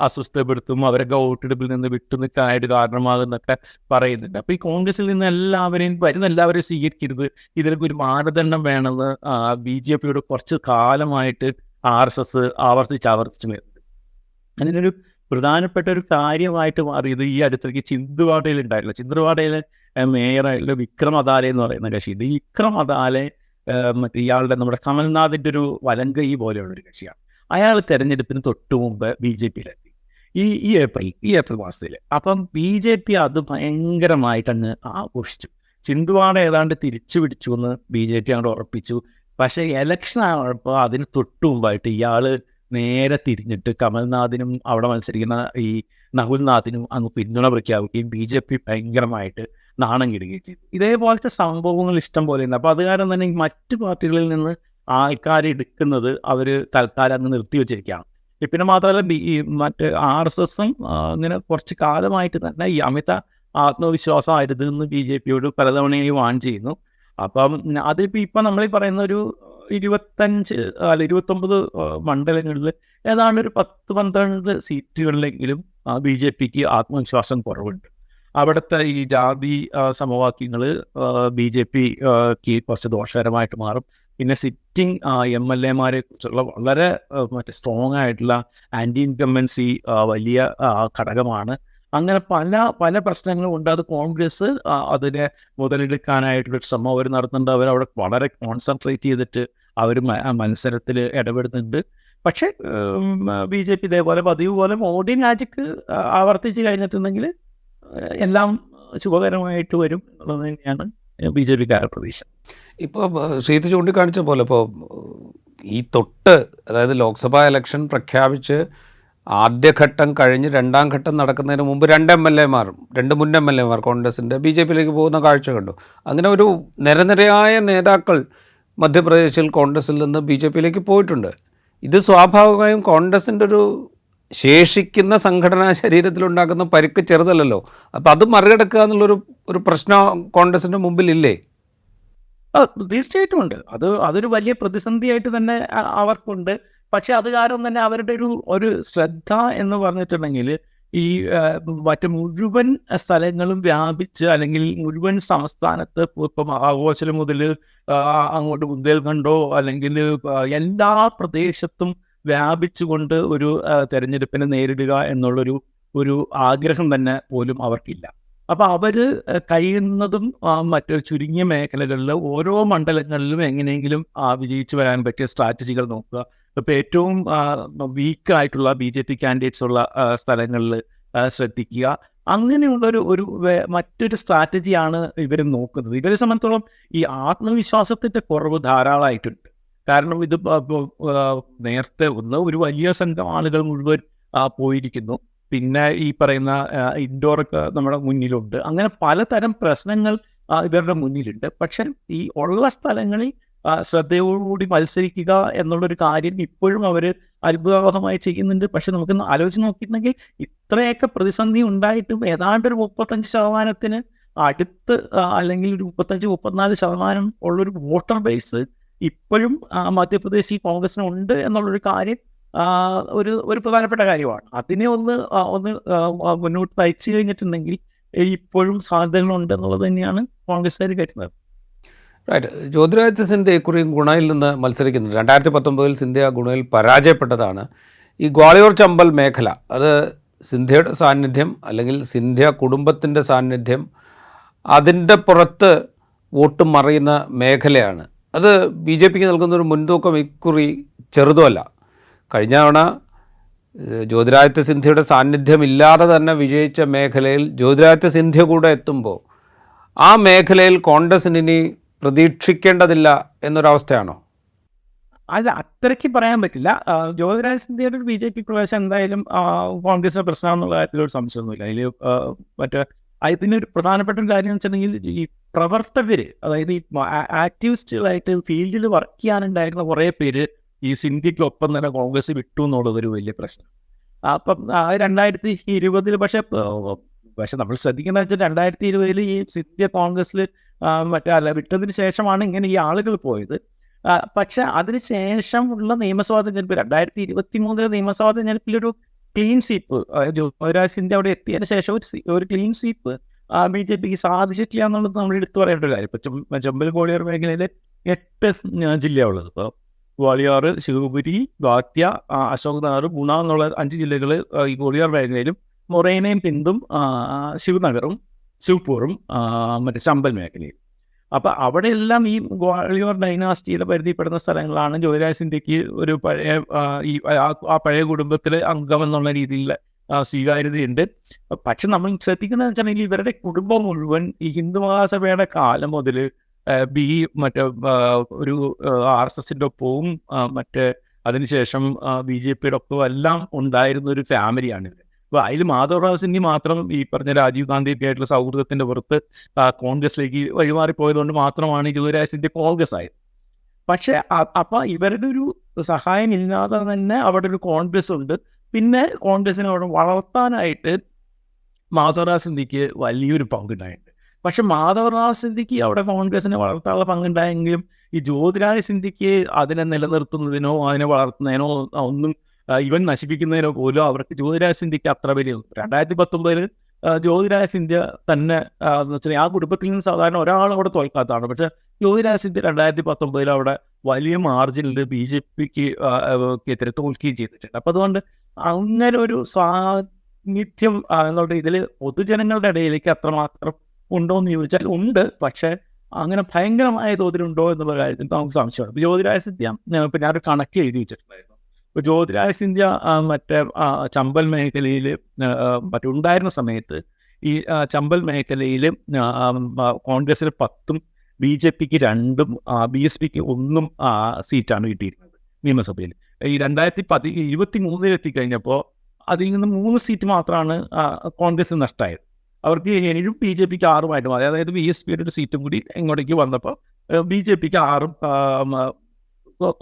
അസ്വസ്ഥപ്പെടുത്തും, അവരൊക്കെ വോട്ടെടുപ്പിൽ നിന്ന് വിട്ടുനിൽക്കാനായിട്ട് കാരണമാകുന്നൊക്കെ പറയുന്നുണ്ട്. അപ്പോൾ ഈ കോൺഗ്രസിൽ നിന്ന് എല്ലാവരെയും സ്വീകരിക്കരുത്, ഇതിനൊക്കെ ഒരു മാനദണ്ഡം വേണമെന്ന് BJPയുടെ കുറച്ച് കാലമായിട്ട് RSS ആവർത്തിച്ച് വരുന്നുണ്ട്. അതിനൊരു പ്രധാനപ്പെട്ട ഒരു കാര്യമായിട്ട് മാറിയത് ഈ അടുത്തിടയ്ക്ക് ചിന്തുവാടയിൽ ഉണ്ടായിട്ടില്ല. ചിന്തുവാടയിലെ മേയറായിട്ടുള്ള വിക്രം അദാലെ എന്ന് പറയുന്ന കക്ഷിയുണ്ട്. ഈ വിക്രം അദാലെ ഇയാളുടെ നമ്മുടെ കമൽനാഥിൻ്റെ ഒരു വലങ്കൈ പോലെയുള്ളൊരു കക്ഷിയാണ്. അയാൾ തെരഞ്ഞെടുപ്പിന് തൊട്ട് മുമ്പ് BJPയിലെത്തി ഈ ഏപ്രിൽ മാസത്തിൽ. അപ്പം BJP അത് ഭയങ്കരമായിട്ടങ്ങ് ആഘോഷിച്ചു. ചിന്തുവാട ഏതാണ്ട് തിരിച്ചു പിടിച്ചു എന്ന് BJP അങ്ങോട്ട് ഉറപ്പിച്ചു. പക്ഷേ ഇലക്ഷൻ ആയപ്പോൾ അതിന് തൊട്ട് മുമ്പായിട്ട് ഇയാൾ നേരെ തിരിഞ്ഞിട്ട് കമൽനാഥിനും അവിടെ മത്സരിക്കുന്ന ഈ നകുൽനാഥിനും അങ്ങ് പിന്തുണ പ്രഖ്യാപിക്കുകയും BJP ഭയങ്കരമായിട്ട് നാണം കിടുകയും ചെയ്തു. ഇതേപോലത്തെ സംഭവങ്ങൾ ഇഷ്ടം പോലെ ഉണ്ട്. അപ്പോൾ അത് കാരണം തന്നെ മറ്റു പാർട്ടികളിൽ നിന്ന് ആൾക്കാരെ എടുക്കുന്നത് അവർ തൽക്കാലം അങ്ങ് നിർത്തിവെച്ചിരിക്കുകയാണ്. പിന്നെ മാത്രമല്ല മറ്റ് RSSും ഇങ്ങനെ കുറച്ച് കാലമായിട്ട് തന്നെ ഈ അമിത ആത്മവിശ്വാസമായിരുന്നെന്ന് BJPയോട് പലതവണയും വാൺ ചെയ്യുന്നു. അപ്പം അതിപ്പോൾ ഇപ്പം നമ്മൾ പറയുന്ന ഒരു 29 മണ്ഡലങ്ങളിൽ ഏതാണ്ട് ഒരു 10-12 സീറ്റുകളിലെങ്കിലും BJPക്ക് ആത്മവിശ്വാസം കുറവുണ്ട്. അവിടുത്തെ ഈ ജാതി സമവാക്യങ്ങൾ BJPക്ക് കുറച്ച് ദോഷകരമായിട്ട് മാറും. പിന്നെ സിറ്റിംഗ് MLA-മാരെ കുറിച്ചുള്ള വളരെ സ്ട്രോങ് ആയിട്ടുള്ള ആൻറ്റി ഇൻകംബൻസി വലിയ ഘടകമാണ്. അങ്ങനെ പല പ്രശ്നങ്ങളും ഉണ്ട്. അത് കോൺഗ്രസ് അതിനെ മുതലെടുക്കാനായിട്ടുള്ളൊരു ശ്രമം അവർ നടത്തുന്നുണ്ട്. അവരവിടെ വളരെ കോൺസെൻട്രേറ്റ് ചെയ്തിട്ട് അവർ മത്സരത്തിൽ ഇടപെടുന്നുണ്ട്. പക്ഷേ BJP ഇതേപോലെ പതിവ് പോലെ മോഡി മാജിക്ക് ആവർത്തിച്ച് കഴിഞ്ഞിട്ടുണ്ടെങ്കിൽ എല്ലാം ശുഭകരമായിട്ട് വരും എന്നുള്ളത് തന്നെയാണ് BJP-ക്കാരുടെ പ്രതീക്ഷ. ഇപ്പോൾ ശ്രീത്ത് ചൂണ്ടിക്കാണിച്ച പോലെ ഇപ്പോൾ ഈ തൊട്ട് അതായത് ലോക്സഭാ ഇലക്ഷൻ പ്രഖ്യാപിച്ച് ആദ്യഘട്ടം കഴിഞ്ഞ് രണ്ടാം ഘട്ടം നടക്കുന്നതിന് മുമ്പ് 2 MLA-മാർ 2 മുൻ MLA-മാർ കോൺഗ്രസിൻ്റെ BJP-യിലേക്ക് പോകുന്ന കാഴ്ച കണ്ടു. അങ്ങനെ ഒരു നിരനിരയായ നേതാക്കൾ മധ്യപ്രദേശിൽ കോൺഗ്രസിൽ നിന്ന് BJP-യിലേക്ക് പോയിട്ടുണ്ട്. ഇത് സ്വാഭാവികമായും കോൺഗ്രസിൻ്റെ ഒരു ശേഷിക്കുന്ന സംഘടനാ ശരീരത്തിലുണ്ടാക്കുന്ന പരിക്ക് ചെറുതല്ലല്ലോ. അപ്പോൾ അത് മറികടക്കുക എന്നുള്ളൊരു പ്രശ്നം കോൺഗ്രസിൻ്റെ മുമ്പിലില്ലേ? തീർച്ചയായിട്ടും ഉണ്ട്. അതൊരു വലിയ പ്രതിസന്ധിയായിട്ട് തന്നെ അവർക്കുണ്ട്. പക്ഷെ അത് കാരണം തന്നെ അവരുടെ ഒരു ശ്രദ്ധ എന്ന് പറഞ്ഞിട്ടുണ്ടെങ്കിൽ ഈ മറ്റ് മുഴുവൻ സ്ഥലങ്ങളും വ്യാപിച്ച്, അല്ലെങ്കിൽ മുഴുവൻ സംസ്ഥാനത്ത് ഇപ്പം ആഘോഷൽ മുതൽ അങ്ങോട്ട് ബുന്ദേൽഖണ്ഡോ അല്ലെങ്കിൽ എല്ലാ പ്രദേശത്തും വ്യാപിച്ചുകൊണ്ട് ഒരു തെരഞ്ഞെടുപ്പിനെ നേരിടുക എന്നുള്ളൊരു ആഗ്രഹം തന്നെ പോലും അവർക്കില്ല. അപ്പോൾ അവർ കഴിയുന്നതും മറ്റൊരു ചുരുങ്ങിയ മേഖലകളിൽ ഓരോ മണ്ഡലങ്ങളിലും എങ്ങനെയെങ്കിലും വിജയിച്ച് വരാൻ പറ്റിയ സ്ട്രാറ്റജികൾ നോക്കുക. ഇപ്പോൾ ഏറ്റവും വീക്കായിട്ടുള്ള BJP കാൻഡിഡേറ്റ്സ് ഉള്ള സ്ഥലങ്ങളിൽ ശ്രദ്ധിക്കുക. അങ്ങനെയുള്ളൊരു മറ്റൊരു സ്ട്രാറ്റജിയാണ് ഇവർ നോക്കുന്നത്. ഇവരെ സംബന്ധിച്ചോളം ഈ ആത്മവിശ്വാസത്തിൻ്റെ കുറവ് ധാരാളമായിട്ടുണ്ട്. കാരണം ഇത് നേരത്തെ ഒരു വലിയ സംഘം ആളുകൾ മുഴുവൻ പോയിരിക്കുന്നു. പിന്നെ ഈ പറയുന്ന ഇൻഡോറൊക്കെ നമ്മുടെ മുന്നിലുണ്ട്. അങ്ങനെ പലതരം പ്രശ്നങ്ങൾ ഇവരുടെ മുന്നിലുണ്ട്. പക്ഷെ ഈ ഉള്ള സ്ഥലങ്ങളിൽ ശ്രദ്ധയോടുകൂടി മത്സരിക്കുക എന്നുള്ളൊരു കാര്യം ഇപ്പോഴും അവർ അത്ഭുതകരമായി ചെയ്യുന്നുണ്ട്. പക്ഷെ നമുക്കൊന്ന് ആലോചിച്ച് നോക്കിയിട്ടുണ്ടെങ്കിൽ ഇത്രയൊക്കെ പ്രതിസന്ധി ഉണ്ടായിട്ടും ഏതാണ്ട് ഒരു 35% അടുത്ത് അല്ലെങ്കിൽ ഒരു 35-34% ഉള്ളൊരു വോട്ടർ ബേസ് ഇപ്പോഴും മധ്യപ്രദേശിൽ കോൺഗ്രസിനുണ്ട് എന്നുള്ളൊരു കാര്യം ഒരു പ്രധാനപ്പെട്ട കാര്യമാണ്. അതിനെ ഒന്ന് മുന്നോട്ട് നയിച്ചു കഴിഞ്ഞിട്ടുണ്ടെങ്കിൽ ഇപ്പോഴും സാധ്യതകളുണ്ട് എന്നുള്ളത് തന്നെയാണ് കോൺഗ്രസ്സുകാർ കരുതുന്നത്. റൈറ്റ്. ജ്യോതിരാദിത്യ സിന്ധ്യ ഇക്കുറിയും ഗുണയിൽ നിന്ന് മത്സരിക്കുന്നുണ്ട്. 2019 സിന്ധ്യ ഗുണയിൽ പരാജയപ്പെട്ടതാണ്. ഈ ഗ്വാളിയോർ ചമ്പൽ മേഖല, അത് സിന്ധ്യയുടെ സാന്നിധ്യം അല്ലെങ്കിൽ സിന്ധ്യ കുടുംബത്തിൻ്റെ സാന്നിധ്യം, അതിൻ്റെ പുറത്ത് വോട്ട് മറിയുന്ന മേഖലയാണ്. അത് BJP-ക്ക് നൽകുന്നൊരു മുൻതൂക്കം ഇക്കുറി ചെറുതുമല്ല. കഴിഞ്ഞ തവണ ജ്യോതിരാദിത്യ സിന്ധ്യയുടെ സാന്നിധ്യമില്ലാതെ തന്നെ വിജയിച്ച മേഖലയിൽ ജ്യോതിരാദിത്യ സിന്ധ്യ കൂടെ എത്തുമ്പോൾ ആ മേഖലയിൽ കോൺഗ്രസിന് ഇനി പ്രതീക്ഷിക്കേണ്ടതില്ല എന്നൊരവസ്ഥയാണോ? അല്ല, അത്രയ്ക്ക് പറയാൻ പറ്റില്ല. ജ്യോതിരാദിത്യ സിന്ധ്യയുടെ ഒരു BJP പ്രവേശം എന്തായാലും കോൺഗ്രസിൻ്റെ പ്രശ്നമാണെന്നുള്ള കാര്യത്തിലൊരു സംശയമൊന്നുമില്ല. അതിൽ അതിനൊരു പ്രധാനപ്പെട്ട ഒരു കാര്യം എന്ന് വെച്ചിട്ടുണ്ടെങ്കിൽ ഈ പ്രവർത്തകർ, അതായത് ഈ ആക്ടിവിസ്റ്റുകളായിട്ട് ഫീൽഡിൽ വർക്ക് ചെയ്യാനുണ്ടായിരുന്ന കുറേ പേര് ഈ സിന്ധ്യയ്ക്കൊപ്പം തന്നെ കോൺഗ്രസ് വിട്ടു എന്നുള്ളതൊരു വലിയ പ്രശ്നം. അപ്പം 2020 പക്ഷെ നമ്മൾ ശ്രദ്ധിക്കുന്ന വെച്ചാൽ 2020 ഈ സിന്ധ്യ കോൺഗ്രസ്സിൽ വിട്ടതിന് ശേഷമാണ് ഇങ്ങനെ ഈ ആളുകൾ പോയത്. പക്ഷെ അതിന് ശേഷമുള്ള നിയമസഭാ തെരഞ്ഞെടുപ്പ് 2023 നിയമസഭാ തെരഞ്ഞെടുപ്പിലൊരു ക്ലീൻ സ്വീപ്പ്, ജ്യോതിരാദിത്യ സിന്ധ്യ അവിടെ എത്തിയതിന് ശേഷം ഒരു ക്ലീൻ സ്വീപ്പ് BJP-ക്ക് സാധിച്ചിട്ടില്ല എന്നുള്ളത് നമ്മൾ എടുത്തു പറയേണ്ട ഒരു കാര്യം. ഇപ്പം ചമ്പൽ ഗ്വാളിയോർ മേഖലയിൽ 8 ജില്ലയുള്ളത്. ഇപ്പോൾ ഗ്വാളിയോർ, ശിവപുരി, ഗാത്യ, അശോക് നഗർ, ഗുണ എന്നുള്ള 5 ജില്ലകൾ ഈ ഗ്വാളിയോർ മേഖലയിലും, മൊറേനയും പിന്തും ശിവനഗറും ശിവപൂറും മറ്റേ ചമ്പൽ മേഖലയും. അപ്പോൾ അവിടെയെല്ലാം ഈ ഗ്വാളിയോർ ഡൈനാസ്റ്റിയുടെ പരിധിപ്പെടുന്ന സ്ഥലങ്ങളാണ്. ജ്യോതിരാദിത്യ സിന്ധ്യയ്ക്ക് ഒരു പഴയ കുടുംബത്തിലെ അംഗം എന്നുള്ള രീതിയിൽ സ്വീകാര്യതയുണ്ട്. പക്ഷെ നമ്മൾ ശ്രദ്ധിക്കുന്നത് വെച്ചിട്ടുണ്ടെങ്കിൽ ഇവരുടെ കുടുംബം മുഴുവൻ ഈ ഹിന്ദു മഹാസഭയുടെ കാലം മുതൽ ഒരു RSSൻ്റെ ഒപ്പവും അതിനുശേഷം BJP-യുടെ ഒപ്പവും എല്ലാം ഉണ്ടായിരുന്ന ഒരു ഫാമിലിയാണ് ഇവർ. അപ്പോൾ അതിൽ മാധവറാവ് സിന്ധ്യ മാത്രം ഈ പറഞ്ഞ രാജീവ് ഗാന്ധിയൊക്കെ ആയിട്ടുള്ള സൗഹൃദത്തിൻ്റെ പുറത്ത് കോൺഗ്രസിലേക്ക് വഴിമാറിപ്പോയതുകൊണ്ട് മാത്രമാണ് ജ്യോതിരാദിത്യ സിന്ധ്യ കോൺഗ്രസ് ആയത്. പക്ഷേ അപ്പോൾ ഇവരുടെ ഒരു സഹായം ഇല്ലാതെ തന്നെ അവിടെ ഒരു കോൺഗ്രസ് ഉണ്ട്. പിന്നെ കോൺഗ്രസിനെ അവിടെ വളർത്താനായിട്ട് മാധവറാവ് സിന്ധ്യയ്ക്ക് വലിയൊരു പങ്കുണ്ടായിട്ടുണ്ട്. പക്ഷെ മാധവറാവ് സിന്ധ്യയ്ക്ക് അവിടെ കോൺഗ്രസിനെ വളർത്താനുള്ള പങ്കുണ്ടായെങ്കിലും ഈ ജ്യോതിരാദിത്യ സിന്ധ്യയ്ക്ക് അതിനെ നിലനിർത്തുന്നതിനോ അതിനെ വളർത്തുന്നതിനോ ഒന്നും ഇവൻ നശിപ്പിക്കുന്നതിനോ പോലും അവർക്ക് ജ്യോതിരാദിത്യ സിന്ധ്യയ്ക്ക് അത്ര വലിയ 2019 ജ്യോതിരാദിത്യ സിന്ധ്യ തന്നെ എന്ന് വെച്ചാൽ ആ കുടുംബത്തിൽ നിന്ന് സാധാരണ ഒരാൾ അവിടെ തോൽക്കാത്തതാണ്. പക്ഷേ ജ്യോതിരാദിത്യ സിന്ധ്യ 2019 അവിടെ വലിയ മാർജിനിൽ BJP-ക്ക് എതിരെ തോൽക്കുകയും ചെയ്തിട്ടുണ്ട്. അപ്പോൾ അതുകൊണ്ട് അങ്ങനെ ഒരു സാന്നിധ്യം എന്നുള്ള ഇതിൽ പൊതുജനങ്ങളുടെ ഇടയിലേക്ക് അത്രമാത്രം ഉണ്ടോ എന്ന് ചോദിച്ചാൽ ഉണ്ട്. പക്ഷേ അങ്ങനെ ഭയങ്കരമായ തോതിലുണ്ടോ എന്നുള്ള കാര്യത്തിൽ നമുക്ക് സംശയമാണ്. ഇപ്പോൾ ജ്യോതിരാദിത്യ സിന്ധ്യ ഇപ്പം ഞാനൊരു കണക്ക് എഴുതി വെച്ചിട്ടുണ്ടായിരുന്നു. ഇപ്പോൾ ജ്യോതിരാദിത്യ സിന്ധ്യ ചമ്പൽ മേഖലയിൽ ഉണ്ടായിരുന്ന സമയത്ത് ഈ ചമ്പൽ മേഖലയിൽ കോൺഗ്രസിന് 10ഉം BJPക്ക് 2ഉം BSPക്ക് 1ഉം സീറ്റാണ് കിട്ടിയിരുന്നത് നിയമസഭയിൽ. ഈ 2023 എത്തിക്കഴിഞ്ഞപ്പോൾ അതിൽ നിന്ന് 3 സീറ്റ് മാത്രമാണ് കോൺഗ്രസ് നഷ്ടമായത്. അവർക്ക് 7ഉം BJPക്ക് 6ഉമായിട്ട് മാറി. അതായത് BSPയുടെ ഒരു സീറ്റും കൂടി ഇങ്ങോട്ടേക്ക് വന്നപ്പോൾ BJPക്ക് 6ഉം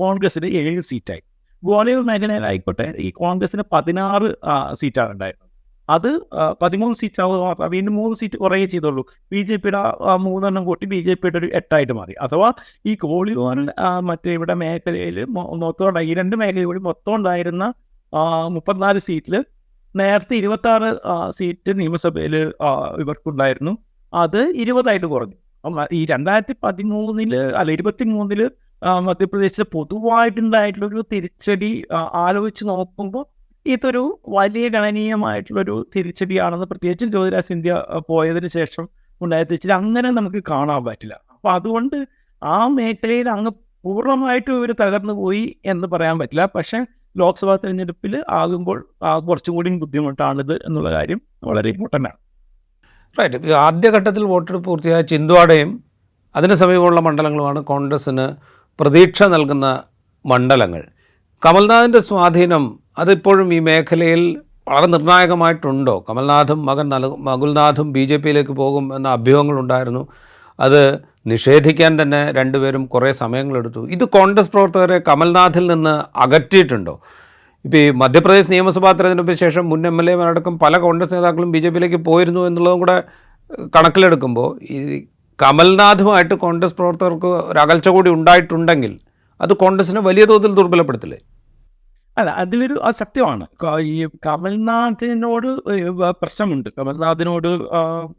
കോൺഗ്രസിന് 7 സീറ്റായി. ഗ്വാളിയർ മേഖലയിലായിക്കോട്ടെ ഈ കോൺഗ്രസിന് 16 സീറ്റാണ് ഉണ്ടായിരുന്നത്. അത് 13 സീറ്റാവുക മാത്രം, വീണ്ടും 3 സീറ്റ് കുറയുകയെ ചെയ്തുള്ളൂ. BJPയുടെ 3 കൂട്ടി BJPയുടെ ഒരു 8ആയിട്ട് മാറി. അഥവാ ഈ ഗ്വാളിയോറിൽ മറ്റേ ഇവിടെ മേഖലയിൽ മൊത്തം ഈ 2 മേഖലയിൽ കൂടി മൊത്തം ഉണ്ടായിരുന്ന 34 സീറ്റിൽ നേരത്തെ 26 സീറ്റ് നിയമസഭയിൽ ഇവർക്കുണ്ടായിരുന്നു. അത് 20ആയിട്ട് കുറഞ്ഞു. ഈ 2013 അല്ല 23 മധ്യപ്രദേശിൽ പൊതുവായിട്ടുണ്ടായിട്ടുള്ളൊരു തിരിച്ചടി ആലോചിച്ച് നോക്കുമ്പോൾ ഇതൊരു വലിയ ഗണനീയമായിട്ടുള്ളൊരു തിരിച്ചടിയാണെന്ന്, പ്രത്യേകിച്ചും ജ്യോതിരാജ് സിന്ധ്യ പോയതിന് ശേഷം ഉണ്ടായ തിരിച്ചടി അങ്ങനെ നമുക്ക് കാണാൻ പറ്റില്ല. അപ്പോൾ അതുകൊണ്ട് ആ മേഖലയിൽ അങ്ങ് പൂർണ്ണമായിട്ടും ഇവർ തകർന്നു പോയി എന്ന് പറയാൻ പറ്റില്ല. പക്ഷേ ലോക്സഭാ തെരഞ്ഞെടുപ്പിൽ ആകുമ്പോൾ കുറച്ചും കൂടി ബുദ്ധിമുട്ടാണിത് എന്നുള്ള കാര്യം വളരെ ഇമ്പോർട്ടൻ്റ് ആണ്. റൈറ്റ്. ആദ്യഘട്ടത്തിൽ വോട്ടെടുപ്പ് പൂർത്തിയായ ചിന്ദ്വാഡയും അതിന് സമീപമുള്ള മണ്ഡലങ്ങളുമാണ് കോൺഗ്രസ്സിന് പ്രതീക്ഷ നൽകുന്ന മണ്ഡലങ്ങൾ. കമൽനാഥിൻ്റെ സ്വാധീനം അതിപ്പോഴും ഈ മേഖലയിൽ വളരെ നിർണായകമായിട്ടുണ്ടോ? കമൽനാഥും മകൻ നകുൽനാഥും BJPയിലേക്ക് പോകും എന്ന അഭ്യൂഹങ്ങളുണ്ടായിരുന്നു. അത് നിഷേധിക്കാൻ തന്നെ രണ്ടുപേരും കുറേ സമയങ്ങളെടുത്തു. ഇത് കോൺഗ്രസ് പ്രവർത്തകരെ കമൽനാഥിൽ നിന്ന് അകറ്റിയിട്ടുണ്ടോ? ഇപ്പോൾ ഈ മധ്യപ്രദേശ് നിയമസഭാ തെരഞ്ഞെടുപ്പിന് ശേഷം മുൻ MLA മാരടക്കം പല കോൺഗ്രസ് നേതാക്കളും BJPയിലേക്ക് പോയിരുന്നു എന്നുള്ളതും കൂടെ കണക്കിലെടുക്കുമ്പോൾ ഈ കമൽനാഥുമായിട്ട് കോൺഗ്രസ് പ്രവർത്തകർക്ക് ഒരു അകൽച്ച കൂടി ഉണ്ടായിട്ടുണ്ടെങ്കിൽ അത് കോൺഗ്രസിനെ വലിയ തോതിൽ ദുർബലപ്പെടുത്തില്ലേ? അല്ല, അതിലൊരു സത്യമാണ്. ഈ കമൽനാഥിനോട് പ്രശ്നമുണ്ട്. കമൽനാഥിനോട്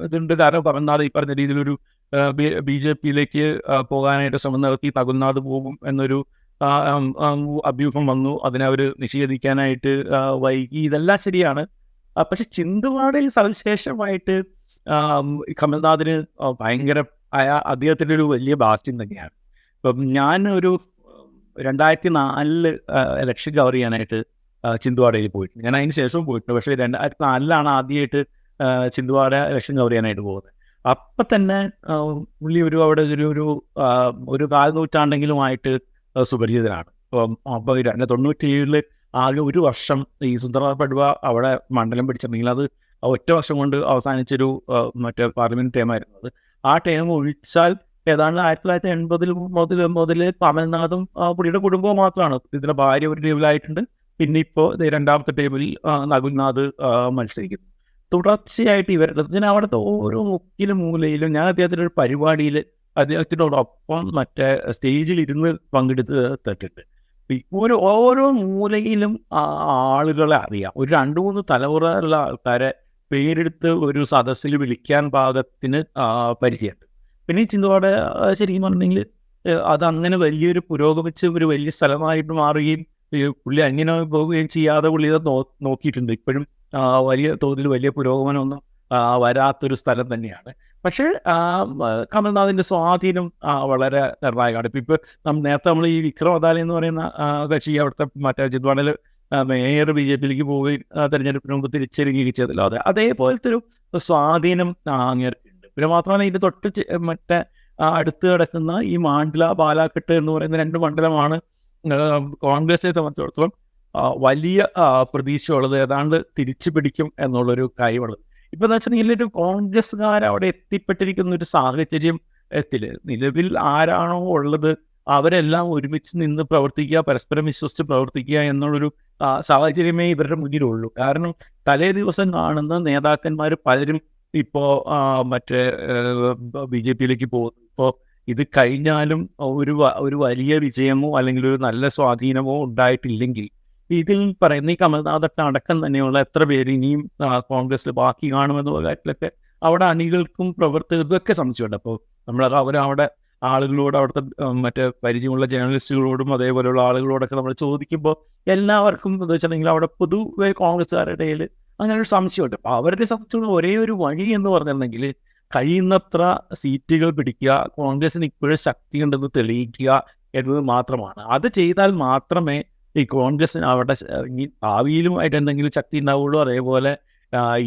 ഇതുണ്ട്. കാരണം കമൽനാഥ് ഈ പറഞ്ഞ രീതിയിലൊരു BJPയിലേക്ക് പോകാനായിട്ട് ശ്രമം നടത്തി, നകുൽനാഥ് പോകും എന്നൊരു അഭ്യൂഹം വന്നു. അതിനെ അവർ നിഷേധിക്കാനായിട്ട് വൈകി. ഇതെല്ലാം ശരിയാണ്. പക്ഷെ ചിന്ദ്വാഡയിൽ സവിശേഷമായിട്ട് കമൽനാഥിന് ഭയങ്കര അദ്ദേഹത്തിൻ്റെ ഒരു വലിയ ബാസ്റ്റിൻ തന്നെയാണ്. ഇപ്പം ഞാൻ ഒരു 2004 ഇലക്ഷൻ കവർ ചെയ്യാനായിട്ട് ചിന്ദ്വാഡയിൽ പോയിട്ടുണ്ട്. ഞാൻ അതിന് ശേഷവും പോയിട്ടുണ്ട്. പക്ഷേ 2004 ആദ്യമായിട്ട് ചിന്ദ്വാഡ ഇലക്ഷൻ കവർ ചെയ്യാനായിട്ട് പോകുന്നത്. അപ്പം തന്നെ പുള്ളി അവിടെ ഒരു കാൽനൂറ്റാണ്ടെങ്കിലുമായിട്ട് സുപരിചിതനാണ്. അപ്പോൾ 1997 ആകെ ഒരു വർഷം ഈ സുന്ദർലാൽ പട്വ അവിടെ മണ്ഡലം പിടിച്ചിട്ടുണ്ടെങ്കിൽ അത് ഒറ്റ വർഷം കൊണ്ട് അവസാനിച്ചൊരു മറ്റേ പാർലമെൻറ്റ് ടേമായിരുന്നു അത്. ആ ടേം ഒഴിച്ചാൽ ഏതാണ്ട് 1980 മുതൽ കമൽനാഥും പുള്ളിയുടെ കുടുംബവും മാത്രമാണ്. ഇതിൻ്റെ ഭാര്യ ഒരു ടേബിളായിട്ടുണ്ട്. പിന്നെ ഇപ്പോൾ രണ്ടാമത്തെ ടേബിളിൽ നകുൽനാഥ് മത്സരിക്കുന്നു. തുടർച്ചയായിട്ട് ഇവരുടെ അവിടുത്തെ ഓരോ മുക്കിലും മൂലയിലും ഞാൻ അദ്ദേഹത്തിൻ്റെ ഒരു പരിപാടിയിൽ അദ്ദേഹത്തിനോടൊപ്പം മറ്റേ സ്റ്റേജിലിരുന്ന് പങ്കെടുത്തിട്ടുണ്ട്. ഓരോ മൂലയിലും ആളുകളെ അറിയാം. ഒരു 2-3 തലമുറയിലുള്ള ആൾക്കാരെ പേരെടുത്ത് ഒരു സദസ്സിൽ വിളിക്കാൻ പാകത്തിന് പരിചയമുണ്ട്. പിന്നെ ഈ ചിന്തയോടെ ശരിക്കും പറഞ്ഞെങ്കിൽ അത് അങ്ങനെ വലിയൊരു പുരോഗമിച്ച് ഒരു വലിയ സ്ഥലമായിട്ട് മാറുകയും പുള്ളി അങ്ങനെ പോവുകയും ചെയ്യാതെ പുള്ളി ഇത് നോക്കിയിട്ടുണ്ട്. ഇപ്പോഴും വലിയ തോതിൽ വലിയ പുരോഗമനമൊന്നും വരാത്തൊരു സ്ഥലം തന്നെയാണ്. പക്ഷേ കമൽനാഥിൻ്റെ സ്വാധീനം വളരെ നിർണായകമാണ്. ഇപ്പോൾ നേരത്തെ നമ്മൾ ഈ വിക്രം അദാലി എന്ന് പറയുന്ന കക്ഷി അവിടുത്തെ മറ്റേ ചിന്ദ്വാഡയിൽ മേയർ BJPയിലേക്ക് പോവുകയും തെരഞ്ഞെടുപ്പിന് മുമ്പ് തിരിച്ചറിയുകയും ചെയ്തല്ലോ. അതേപോലത്തെ ഒരു സ്വാധീനം അങ്ങേർക്കുണ്ട്. പിന്നെ മാത്രമല്ല ഇതിൻ്റെ തൊട്ട് മറ്റേ അടുത്ത് കിടക്കുന്ന ഈ മാണ്ഡ്ല ബാലാഘട്ട് എന്ന് പറയുന്ന 2 മണ്ഡലമാണ് കോൺഗ്രസിനെ സംബന്ധിച്ചിടത്തോളം വലിയ പ്രതീക്ഷയുള്ളത്. ഏതാണ്ട് തിരിച്ചു പിടിക്കും എന്നുള്ളൊരു കാര്യമുള്ളത്. ഇപ്പം എന്താ വെച്ചിട്ടുണ്ടെങ്കിൽ ഒരു കോൺഗ്രസ്സുകാർ അവിടെ എത്തിപ്പെട്ടിരിക്കുന്ന ഒരു സാഹചര്യത്തിൽ നിലവിൽ ആരാണോ ഉള്ളത് അവരെല്ലാം ഒരുമിച്ച് നിന്ന് പ്രവർത്തിക്കുക, പരസ്പരം വിശ്വസിച്ച് പ്രവർത്തിക്കുക എന്നുള്ളൊരു സാഹചര്യമേ ഇവരുടെ മുന്നിലുള്ളൂ. കാരണം തലേ ദിവസം കാണുന്ന നേതാക്കന്മാർ പലരും ഇപ്പോൾ മറ്റേ BJPയിലേക്ക് പോകുന്നു. ഇപ്പോൾ ഇത് കഴിഞ്ഞാലും ഒരു വലിയ വിജയമോ അല്ലെങ്കിൽ ഒരു നല്ല സ്വാധീനമോ ഉണ്ടായിട്ടില്ലെങ്കിൽ ഇതിൽ പറയുന്ന ഈ കമൽനാഥൊക്കെ അടക്കം തന്നെയുള്ള എത്ര പേര് ഇനിയും കോൺഗ്രസ്സിൽ ബാക്കി കാണുമെന്നുള്ള കാര്യത്തിലൊക്കെ അവിടെ അണികൾക്കും പ്രവർത്തകർക്കും ഒക്കെ സംശയമുണ്ട്. അപ്പോൾ അവരവിടെ ആളുകളോട്, അവിടുത്തെ മറ്റേ പരിചയമുള്ള ജേർണലിസ്റ്റുകളോടും അതേപോലെയുള്ള ആളുകളോടൊക്കെ നമ്മൾ ചോദിക്കുമ്പോൾ എല്ലാവർക്കും എന്താ വെച്ചിട്ടുണ്ടെങ്കിൽ അവിടെ പൊതുവെ കോൺഗ്രസ്സുകാരുടെ ഇടയിൽ അങ്ങനെ ഒരു സംശയമുണ്ട്. അപ്പോൾ അവരുടെ സംബന്ധിച്ചുള്ള ഒരേ ഒരു വഴി എന്ന് പറഞ്ഞിട്ടുണ്ടെങ്കിൽ കഴിയുന്നത്ര സീറ്റുകൾ പിടിക്കുക, കോൺഗ്രസിന് ഇപ്പോഴും ശക്തിയുണ്ടെന്ന് തെളിയിക്കുക എന്നത് മാത്രമാണ്. അത് ചെയ്താൽ മാത്രമേ ഈ കോൺഗ്രസിന് അവിടെ ഭാവിയിലുമായിട്ട് എന്തെങ്കിലും ശക്തി ഉണ്ടാവുള്ളൂ. അതേപോലെ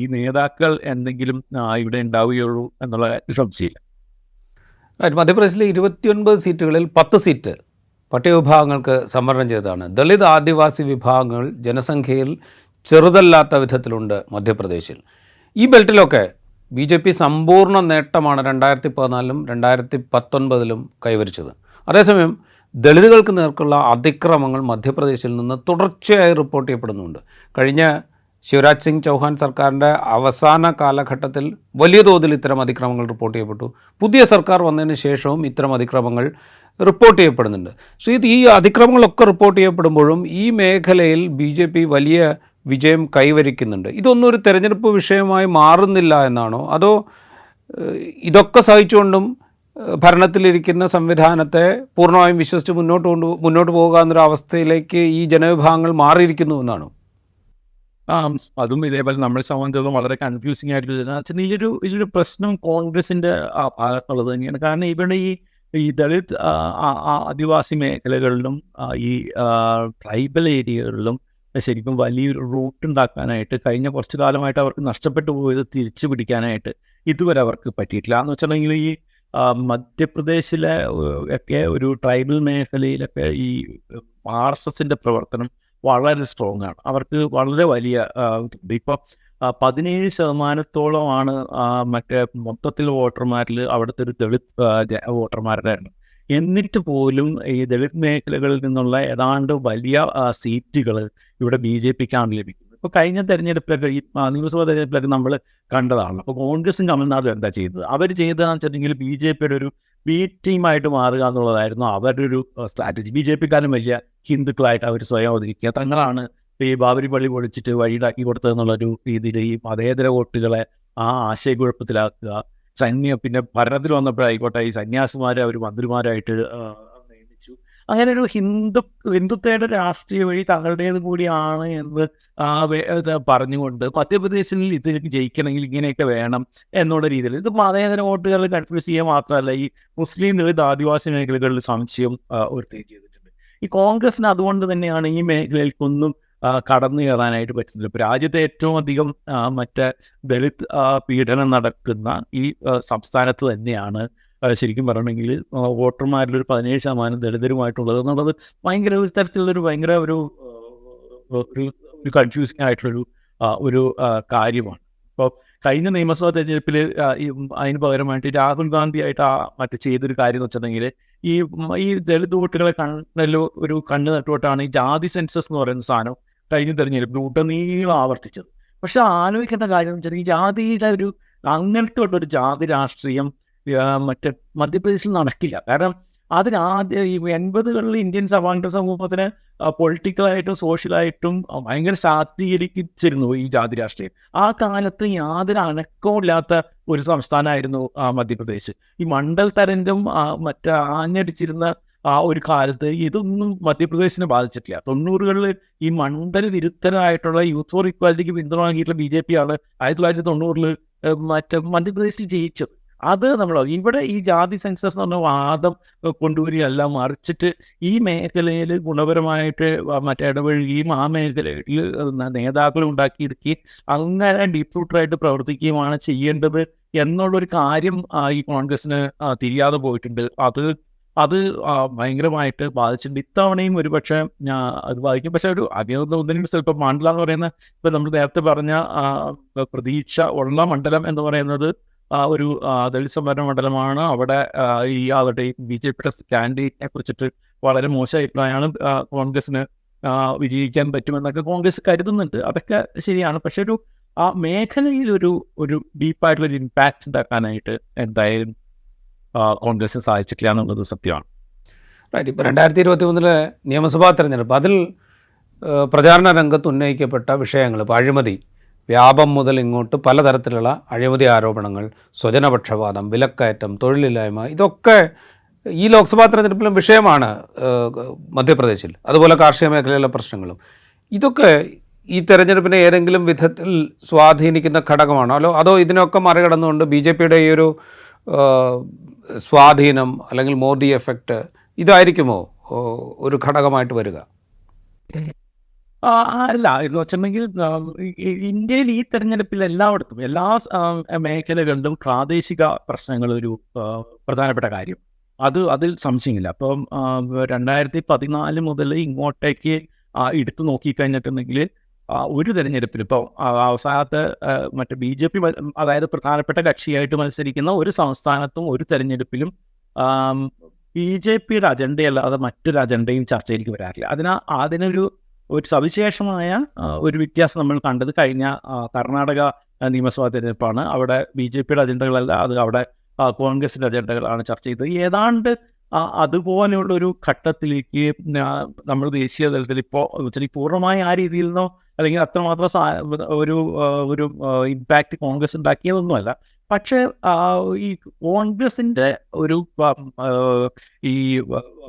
ഈ നേതാക്കൾ എന്തെങ്കിലും ഇവിടെ ഉണ്ടാവുകയുള്ളൂ എന്നുള്ള സംശയമില്ല. മധ്യപ്രദേശിലെ 29 സീറ്റുകളിൽ 10 സീറ്റ് പട്ടികവിഭാഗങ്ങൾക്ക് സംവരണം ചെയ്തതാണ്. ദളിത് ആദിവാസി വിഭാഗങ്ങൾ ജനസംഖ്യയിൽ ചെറുതല്ലാത്ത വിധത്തിലുണ്ട് മധ്യപ്രദേശിൽ. ഈ ബെൽറ്റിലൊക്കെ BJP സമ്പൂർണ്ണ നേട്ടമാണ് 2014-ലും 2019-ലും കൈവരിച്ചത്. അതേസമയം ദളിതുകൾക്ക് നേർക്കുള്ള അതിക്രമങ്ങൾ മധ്യപ്രദേശിൽ നിന്ന് തുടർച്ചയായി റിപ്പോർട്ട് ചെയ്യപ്പെടുന്നുണ്ട്. കഴിഞ്ഞ ശിവരാജ് സിംഗ് ചൗഹാൻ സർക്കാരിൻ്റെ അവസാന കാലഘട്ടത്തിൽ വലിയ തോതിൽ ഇത്തരം അതിക്രമങ്ങൾ റിപ്പോർട്ട് ചെയ്യപ്പെട്ടു. പുതിയ സർക്കാർ വന്നതിന് ശേഷവും ഇത്തരം അതിക്രമങ്ങൾ റിപ്പോർട്ട് ചെയ്യപ്പെടുന്നുണ്ട്. ഈ അതിക്രമങ്ങളൊക്കെ റിപ്പോർട്ട് ചെയ്യപ്പെടുമ്പോഴും ഈ മേഖലയിൽ BJP വലിയ വിജയം കൈവരിക്കുന്നുണ്ട്. ഇതൊന്നും ഒരു തെരഞ്ഞെടുപ്പ് വിഷയമായി മാറുന്നില്ല എന്നാണോ, അതോ ഇതൊക്കെ സഹിച്ചുകൊണ്ടും ഭരണത്തിലിരിക്കുന്ന സംവിധാനത്തെ പൂർണ്ണമായും വിശ്വസിച്ച് മുന്നോട്ട് പോകുക എന്നൊരു അവസ്ഥയിലേക്ക് ഈ ജനവിഭാഗങ്ങൾ മാറിയിരിക്കുന്നു എന്നാണോ? അതും ഇതേപോലെ നമ്മളെ സംബന്ധിച്ചിടത്തോളം വളരെ കൺഫ്യൂസിങ് ആയിട്ടുള്ള ഇതിലൊരു പ്രശ്നം കോൺഗ്രസിന്റെ ഭാഗത്തുള്ളത് തന്നെയാണ്. കാരണം ഇവിടെ ഈ ദളിത് ആദിവാസി മേഖലകളിലും ഈ ട്രൈബൽ ഏരിയകളിലും ശരിക്കും വലിയൊരു റൂട്ട് ഉണ്ടാക്കാനായിട്ട് കഴിഞ്ഞ കുറച്ച് കാലമായിട്ട് അവർക്ക് നഷ്ടപ്പെട്ടു പോയത് തിരിച്ചു പിടിക്കാനായിട്ട് ഇതുവരെ അവർക്ക് പറ്റിയിട്ടില്ല. എന്ന് വെച്ചിട്ടുണ്ടെങ്കിൽ ഈ മധ്യപ്രദേശിലെ ഒക്കെ ഒരു ട്രൈബൽ മേഖലയിലൊക്കെ ഈ RSSന്റെ പ്രവർത്തനം വളരെ സ്ട്രോങ് ആണ്. അവർക്ക് വളരെ വലിയ ഇപ്പം 17% മറ്റേ മൊത്തത്തിൽ വോട്ടർമാരിൽ അവിടുത്തെ ഒരു ദളിത് വോട്ടർമാരുടെ എണ്ണം. എന്നിട്ട് പോലും ഈ ദളിത് മേഖലകളിൽ നിന്നുള്ള ഏതാണ്ട് വലിയ സീറ്റുകൾ ഇവിടെ BJPക്കാണ് ലഭിക്കുന്നത്. ഇപ്പോൾ കഴിഞ്ഞ തെരഞ്ഞെടുപ്പിലൊക്കെ ഈ നിയമസഭാ തെരഞ്ഞെടുപ്പിലൊക്കെ നമ്മൾ കണ്ടതാണ്. അപ്പോൾ കോൺഗ്രസും തമിഴ്നാടും എന്താ ചെയ്തത്? അവർ ചെയ്തതെന്ന് വെച്ചിട്ടുണ്ടെങ്കിൽ BJPയുടെ ഒരു ബി ടീമായിട്ട് മാറുക എന്നുള്ളതായിരുന്നു അവരുടെ ഒരു സ്ട്രാറ്റജി. BJPക്കാരും വലിയ ഹിന്ദുക്കളായിട്ട് അവർ സ്വയം അവതരിക്കുക, തങ്ങളാണ് ഈ ബാബരി പള്ളി പൊളിച്ചിട്ട് വഴിയിലാക്കി കൊടുത്തതെന്നുള്ളൊരു രീതിയിൽ ഈ മതേതര വോട്ടുകളെ ആശയക്കുഴപ്പത്തിലാക്കുക. പിന്നെ ഭരണത്തിൽ വന്നപ്പോഴായിക്കോട്ടെ ഈ സന്യാസിമാരെ അവർ മന്ത്രിമാരായിട്ട് നിയമിച്ചു. അങ്ങനെ ഒരു ഹിന്ദുത്വയുടെ രാഷ്ട്രീയ വഴി തങ്ങളുടേത് കൂടിയാണ് എന്ന് പറഞ്ഞുകൊണ്ട് മധ്യപ്രദേശിൽ ഇതിലേക്ക് ജയിക്കണമെങ്കിൽ ഇങ്ങനെയൊക്കെ വേണം എന്നുള്ള രീതിയിൽ ഇത് മതേതര വോട്ടുകളിൽ കൺഫ്യൂസ് ചെയ്യുക മാത്രമല്ല ഈ മുസ്ലിം ദളിത് ആദിവാസി മേഖലകളിൽ സംശയം ഉയർത്തുകയും ചെയ്തിട്ടുണ്ട്. ഈ കോൺഗ്രസിന് അതുകൊണ്ട് തന്നെയാണ് ഈ മേഖലയിൽക്കൊന്നും കടന്നു കയറാനായിട്ട് പറ്റുന്നില്ല. ഇപ്പോൾ രാജ്യത്തെ ഏറ്റവും അധികം മറ്റേ ദളിത് പീഡനം നടക്കുന്ന ഈ സംസ്ഥാനത്ത് തന്നെയാണ് ശരിക്കും പറയണമെങ്കിൽ വോട്ടർമാരിലൊരു 17% ദളിതരുമായിട്ടുള്ളത് എന്നുള്ളത് ഭയങ്കര ഒരു തരത്തിലുള്ളൊരു ഭയങ്കര ഒരു കൺഫ്യൂസിങ് ആയിട്ടുള്ളൊരു കാര്യമാണ്. ഇപ്പോൾ കഴിഞ്ഞ നിയമസഭാ തെരഞ്ഞെടുപ്പിൽ അതിന് പകരമായിട്ട് രാഹുൽ ഗാന്ധി ആയിട്ട് മറ്റു ചെയ്തൊരു കാര്യം എന്ന് വെച്ചിട്ടുണ്ടെങ്കിൽ ഈ ദളിത് വോട്ടുകളെ ഒരു കണ്ണ് നട്ടുകൊണ്ടാണ് ഈ ജാതി സെൻസസ് എന്ന് പറയുന്ന സാധനം കഴിഞ്ഞ തെരഞ്ഞെടുപ്പിൽ ഉടനീളം ആവർത്തിച്ചത്. പക്ഷെ ആലോചിക്കേണ്ട കാര്യം എന്ന് വെച്ചാൽ ഈ ജാതിയുടെ അങ്ങനത്തെ ഒരു ജാതി രാഷ്ട്രീയം മധ്യപ്രദേശിൽ നടക്കില്ല. കാരണം ഈ 80കളിൽ ഇന്ത്യൻ സമൂഹത്തിന് പൊളിറ്റിക്കലായിട്ടും സോഷ്യലായിട്ടും ഭയങ്കര ശാക്തീകരിച്ചിരുന്നു ഈ ജാതി രാഷ്ട്രീയം. ആ കാലത്ത് യാതൊരു അനക്കവും ഒരു സംസ്ഥാനമായിരുന്നു മധ്യപ്രദേശ്. ഈ മണ്ഡൽ തരംഗം ആഞ്ഞടിച്ചിരുന്ന ഒരു കാലത്ത് ഇതൊന്നും മധ്യപ്രദേശിനെ ബാധിച്ചിട്ടില്ല. 90കളിൽ ഈ മണ്ഡൽ വിരുദ്ധരായിട്ടുള്ള യൂത്ത് ഫോർ ഇക്വാലിറ്റിക്ക് പിന്തുണ നൽകിയിട്ടുള്ള BJP ആണ് 1990 മധ്യപ്രദേശിൽ ജയിച്ചത്. അത് ഇവിടെ ഈ ജാതി സെൻസസ് എന്ന് പറഞ്ഞ വാദം കൊണ്ടുവരികയല്ല, മറിച്ചിട്ട് ഈ മേഖലയിൽ ഗുണപരമായിട്ട് ഇടപഴകുകയും ആ മേഖലയിൽ നേതാക്കൾ ഉണ്ടാക്കിയെടുക്കുകയും അങ്ങനെ ഡീപ്പ് റൂട്ടറായിട്ട് പ്രവർത്തിക്കുകയുമാണ് ചെയ്യേണ്ടത് എന്നുള്ളൊരു കാര്യം ഈ കോൺഗ്രസിന് തിരിയാതെ പോയിട്ടുണ്ട്. അത് ഭയങ്കരമായിട്ട് ബാധിച്ചിട്ടുണ്ട്. ഇത്തവണയും ഒരുപക്ഷെ അത് ബാധിക്കും. പക്ഷെ ഒരു അഭിനന്ദനം ഇപ്പം മണ്ഡലം എന്ന് പറയുന്ന ഇപ്പം നമ്മൾ നേരത്തെ പറഞ്ഞ പ്രതീക്ഷ ഉള്ള മണ്ഡലം എന്ന് പറയുന്നത് ഒരു ദളിത് സംവരണ മണ്ഡലമാണ്. അവിടെ ആളുടെ BJPയുടെ കാൻഡിഡേറ്റിനെ കുറിച്ചിട്ട് വളരെ മോശം അഭിപ്രായമാണ്. കോൺഗ്രസിന് വിജയിക്കാൻ പറ്റുമെന്നൊക്കെ കോൺഗ്രസ് കരുതുന്നുണ്ട്. അതൊക്കെ ശരിയാണ്. പക്ഷെ ആ മേഖലയിൽ ഒരു ഡീപ്പായിട്ടുള്ളൊരു ഇമ്പാക്റ്റ് ഉണ്ടാക്കാനായിട്ട് എന്തായാലും കോൺഗ്രസിന് സാധിച്ചിട്ടില്ല എന്നുള്ളത് സത്യമാണ്. റൈറ്റ്. ഇപ്പോൾ 2023 നിയമസഭാ തെരഞ്ഞെടുപ്പ്, അതിൽ പ്രചാരണ രംഗത്ത് ഉന്നയിക്കപ്പെട്ട വിഷയങ്ങൾ ഇപ്പോൾ അഴിമതി, വ്യാപം മുതൽ ഇങ്ങോട്ട് പലതരത്തിലുള്ള അഴിമതി ആരോപണങ്ങൾ, സ്വജനപക്ഷപാതം, വിലക്കയറ്റം, തൊഴിലില്ലായ്മ, ഇതൊക്കെ ഈ ലോക്സഭാ തെരഞ്ഞെടുപ്പിലും വിഷയമാണ് മധ്യപ്രദേശിൽ. അതുപോലെ കാർഷിക മേഖലയിലെ പ്രശ്നങ്ങളും. ഇതൊക്കെ ഈ തെരഞ്ഞെടുപ്പിനെ ഏതെങ്കിലും വിധത്തിൽ സ്വാധീനിക്കുന്ന ഘടകമാണോ, അതോ ഇതിനൊക്കെ മറികടന്നുകൊണ്ട് BJPയുടെ ഈ ഒരു സ്വാധീനം അല്ലെങ്കിൽ മോദി എഫക്റ്റ് ഇതായിരിക്കുമോ ഒരു ഘടകമായിട്ട് വരിക? അല്ല എന്ന് വെച്ചിട്ടുണ്ടെങ്കിൽ ഇന്ത്യയിൽ ഈ തെരഞ്ഞെടുപ്പിൽ എല്ലായിടത്തും എല്ലാ മേഖലകളിലും പ്രാദേശിക പ്രശ്നങ്ങൾ ഒരു പ്രധാനപ്പെട്ട കാര്യം. അതിൽ സംശയമില്ല. അപ്പം 2014 മുതൽ ഇങ്ങോട്ടേക്ക് എടുത്തു നോക്കിക്കഴിഞ്ഞിട്ടുണ്ടെങ്കിൽ ഒരു തെരഞ്ഞെടുപ്പിൽ ഇപ്പോൾ അവസാനത്തെ മറ്റേ BJP അതായത് പ്രധാനപ്പെട്ട കക്ഷിയായിട്ട് മത്സരിക്കുന്ന ഒരു സംസ്ഥാനത്തും ഒരു തെരഞ്ഞെടുപ്പിലും BJPയുടെ അജണ്ടയല്ലാതെ മറ്റൊരു അജണ്ടയും ചർച്ചയിലേക്ക് വരാറില്ല. അതിനൊരു സവിശേഷമായ ഒരു വ്യത്യാസം നമ്മൾ കണ്ടത് കഴിഞ്ഞ കർണാടക നിയമസഭാ തെരഞ്ഞെടുപ്പാണ്. അവിടെ BJPയുടെ അജണ്ടകളല്ല, അത് അവിടെ കോൺഗ്രസിൻ്റെ അജണ്ടകളാണ് ചർച്ച ചെയ്തത്. ഏതാണ്ട് അതുപോലെയുള്ളൊരു ഘട്ടത്തിലേക്ക് നമ്മൾ ദേശീയ തലത്തിൽ ഇപ്പോൾ പൂർണ്ണമായി ആ രീതിയിൽ നിന്നോ അല്ലെങ്കിൽ അത്രമാത്രം ഒരു ഇമ്പാക്റ്റ് കോൺഗ്രസ് ഉണ്ടാക്കിയതൊന്നുമല്ല. പക്ഷേ ഈ കോൺഗ്രസിൻ്റെ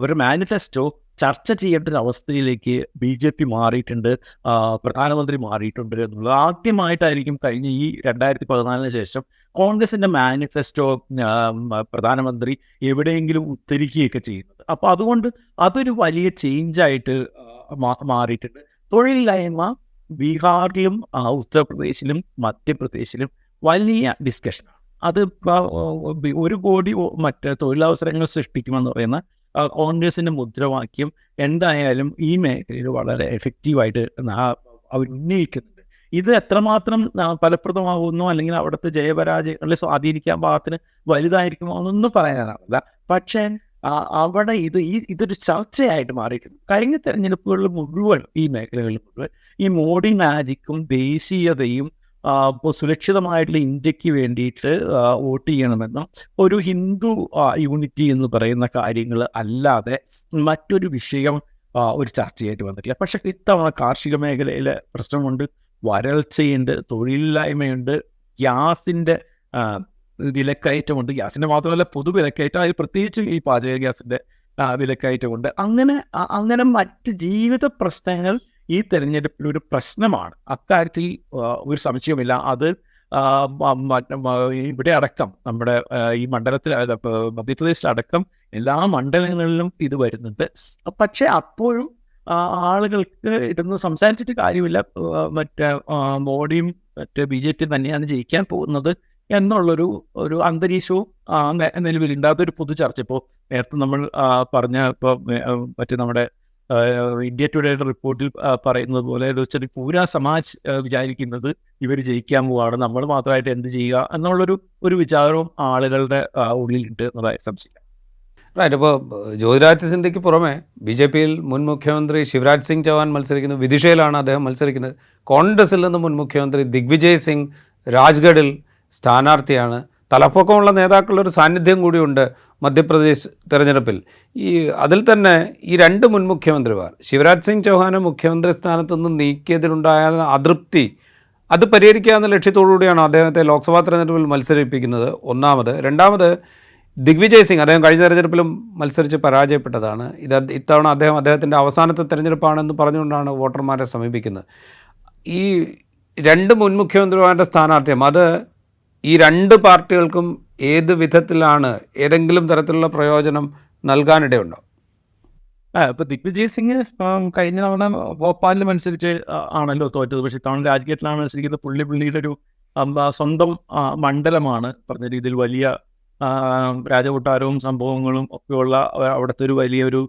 ഒരു മാനിഫെസ്റ്റോ ചർച്ച ചെയ്യേണ്ട ഒരു അവസ്ഥയിലേക്ക് BJP മാറിയിട്ടുണ്ട്, പ്രധാനമന്ത്രി മാറിയിട്ടുണ്ട് എന്നുള്ളത് ആദ്യമായിട്ടായിരിക്കും കഴിഞ്ഞ ഈ 2014 ശേഷം കോൺഗ്രസിൻ്റെ മാനിഫെസ്റ്റോ പ്രധാനമന്ത്രി എവിടെയെങ്കിലും ഉദ്ധരിക്കുകയൊക്കെ ചെയ്യുന്നത്. അപ്പോൾ അതുകൊണ്ട് അതൊരു വലിയ ചേഞ്ചായിട്ട് മാറിയിട്ടുണ്ട്. തൊഴിലില്ലായ്മ ബീഹാറിലും ഉത്തർപ്രദേശിലും മധ്യപ്രദേശിലും വലിയ ഡിസ്കഷനാണ്. അത് 1 കോടി മറ്റ് തൊഴിലവസരങ്ങൾ സൃഷ്ടിക്കുമെന്ന് പറയുന്ന കോൺഗ്രസിൻ്റെ മുദ്രാവാക്യം എന്തായാലും ഈ മേഖലയിൽ വളരെ എഫക്റ്റീവായിട്ട് അവർ ഉന്നയിക്കുന്നുണ്ട്. ഇത് എത്രമാത്രം ഫലപ്രദമാകുന്നു അല്ലെങ്കിൽ അവിടുത്തെ ജയപരാജയങ്ങളെ സ്വാധീനിക്കാൻ പാകത്തിന് വലുതായിരിക്കുമോ എന്നൊന്നും പറയാനാവില്ല. പക്ഷേ അവിടെ ഇതൊരു ചർച്ചയായിട്ട് മാറിയിട്ടുണ്ട്. കഴിഞ്ഞ തെരഞ്ഞെടുപ്പുകളിൽ മുഴുവൻ ഈ മേഖലകളിൽ മുഴുവൻ ഈ മോഡി മാജിക്കും ദേശീയതയും ഇപ്പോൾ സുരക്ഷിതമായിട്ടുള്ള ഇന്ത്യക്ക് വേണ്ടിയിട്ട് വോട്ട് ചെയ്യണമെന്നും ഒരു ഹിന്ദു യൂണിറ്റി എന്ന് പറയുന്ന കാര്യങ്ങൾ അല്ലാതെ മറ്റൊരു വിഷയം ഒരു ചർച്ചയായിട്ട് വന്നിട്ടില്ല. പക്ഷേ ഇത്തവണ കാർഷിക മേഖലയിലെ പ്രശ്നമുണ്ട്, വരൾച്ചയുണ്ട്, തൊഴിലില്ലായ്മയുണ്ട്, ഗ്യാസിൻ്റെ വിലക്കയറ്റമുണ്ട്. ഗ്യാസിൻ്റെ മാത്രമല്ല പൊതുവിലക്കയറ്റം, അതിൽ പ്രത്യേകിച്ചും ഈ പാചക ഗ്യാസിൻ്റെ വിലക്കയറ്റമുണ്ട്. അങ്ങനെ മറ്റ് ജീവിത പ്രശ്നങ്ങൾ ഈ തെരഞ്ഞെടുപ്പിൽ ഒരു പ്രശ്നമാണ്. അക്കാര്യത്തിൽ ഒരു സംശയവുമില്ല. അത് ഇവിടെ അടക്കം നമ്മുടെ ഈ മണ്ഡലത്തിൽ മധ്യപ്രദേശിലടക്കം എല്ലാ മണ്ഡലങ്ങളിലും ഇത് വരുന്നുണ്ട്. പക്ഷേ അപ്പോഴും ആളുകൾക്ക് ഇതൊന്നും സംസാരിച്ചിട്ട് കാര്യമില്ല. മോഡിയും BJP തന്നെയാണ് ജയിക്കാൻ പോകുന്നത് എന്നുള്ളൊരു അന്തരീക്ഷവും നിലവിലുണ്ട്. അതൊരു പൊതു ചർച്ച. ഇപ്പോൾ നേരത്തെ നമ്മൾ പറഞ്ഞ നമ്മുടെ ഇന്ത്യ ടുഡേയുടെ റിപ്പോർട്ടിൽ പറയുന്നത് പോലെ പൂരാ സമാജ് വിചാരിക്കുന്നത് ഇവർ ജയിക്കാൻ പോവാണ്, നമ്മൾ മാത്രമായിട്ട് എന്ത് ചെയ്യുക എന്നുള്ളൊരു വിചാരവും ആളുകളുടെ ഉള്ളിലുണ്ട് എന്നതായി സംശയം. റൈറ്റ്. അപ്പോൾ ജ്യോതിരാദിത്യ സിന്ധ്യയ്ക്ക് പുറമെ BJPയിൽ മുൻ മുഖ്യമന്ത്രി ശിവരാജ് സിംഗ് ചൗഹാൻ മത്സരിക്കുന്നത്, വിദിഷയിലാണ് അദ്ദേഹം മത്സരിക്കുന്നത്. കോൺഗ്രസിൽ നിന്ന് മുൻ മുഖ്യമന്ത്രി ദിഗ്വിജയ് സിംഗ് രാജ്ഗഡിൽ സ്ഥാനാർത്ഥിയാണ്. തലപ്പൊക്കമുള്ള നേതാക്കളുടെ ഒരു സാന്നിധ്യം കൂടിയുണ്ട് മധ്യപ്രദേശ് തെരഞ്ഞെടുപ്പിൽ. അതിൽ തന്നെ ഈ 2 മുൻ മുഖ്യമന്ത്രിമാർ, ശിവരാജ് സിംഗ് ചൗഹാനെ മുഖ്യമന്ത്രി സ്ഥാനത്ത് നിന്ന് നീക്കിയതിലുണ്ടായ അതൃപ്തി, അത് പരിഹരിക്കുക എന്ന ലക്ഷ്യത്തോടുകൂടിയാണ് അദ്ദേഹത്തെ ലോക്സഭാ തെരഞ്ഞെടുപ്പിൽ മത്സരിപ്പിക്കുന്നത്. ഒന്നാമത്. രണ്ടാമത്, ദിഗ്വിജയ് സിംഗ് അദ്ദേഹം കഴിഞ്ഞ തെരഞ്ഞെടുപ്പിലും മത്സരിച്ച് പരാജയപ്പെട്ടതാണ്. ഇത്തവണ അദ്ദേഹത്തിൻ്റെ അവസാനത്തെ തെരഞ്ഞെടുപ്പാണെന്ന് പറഞ്ഞുകൊണ്ടാണ് വോട്ടർമാരെ സമീപിക്കുന്നത്. ഈ 2 മുൻ മുഖ്യമന്ത്രിമാരുടെ സ്ഥാനാർത്ഥ്യം അത് ഈ 2 പാർട്ടികൾക്കും ഏത് വിധത്തിലാണ് ഏതെങ്കിലും തരത്തിലുള്ള പ്രയോജനം നൽകാനിടയുണ്ടോ? ഇപ്പോൾ ദിഗ്വിജയ് സിംഗ് കഴിഞ്ഞ തവണ ഭോപ്പാലിൽ മത്സരിച്ച് ആണല്ലോ തോറ്റത്. പക്ഷേ ഇത്തവണ രാജ്ഗഡിലാണ് മത്സരിക്കുന്നത്. പുള്ളിയുടെ ഒരു സ്വന്തം മണ്ഡലമാണ്. പറഞ്ഞ രീതിയിൽ വലിയ രാജകൊട്ടാരവും സംഭവങ്ങളും ഒക്കെയുള്ള അവിടുത്തെ ഒരു വലിയൊരു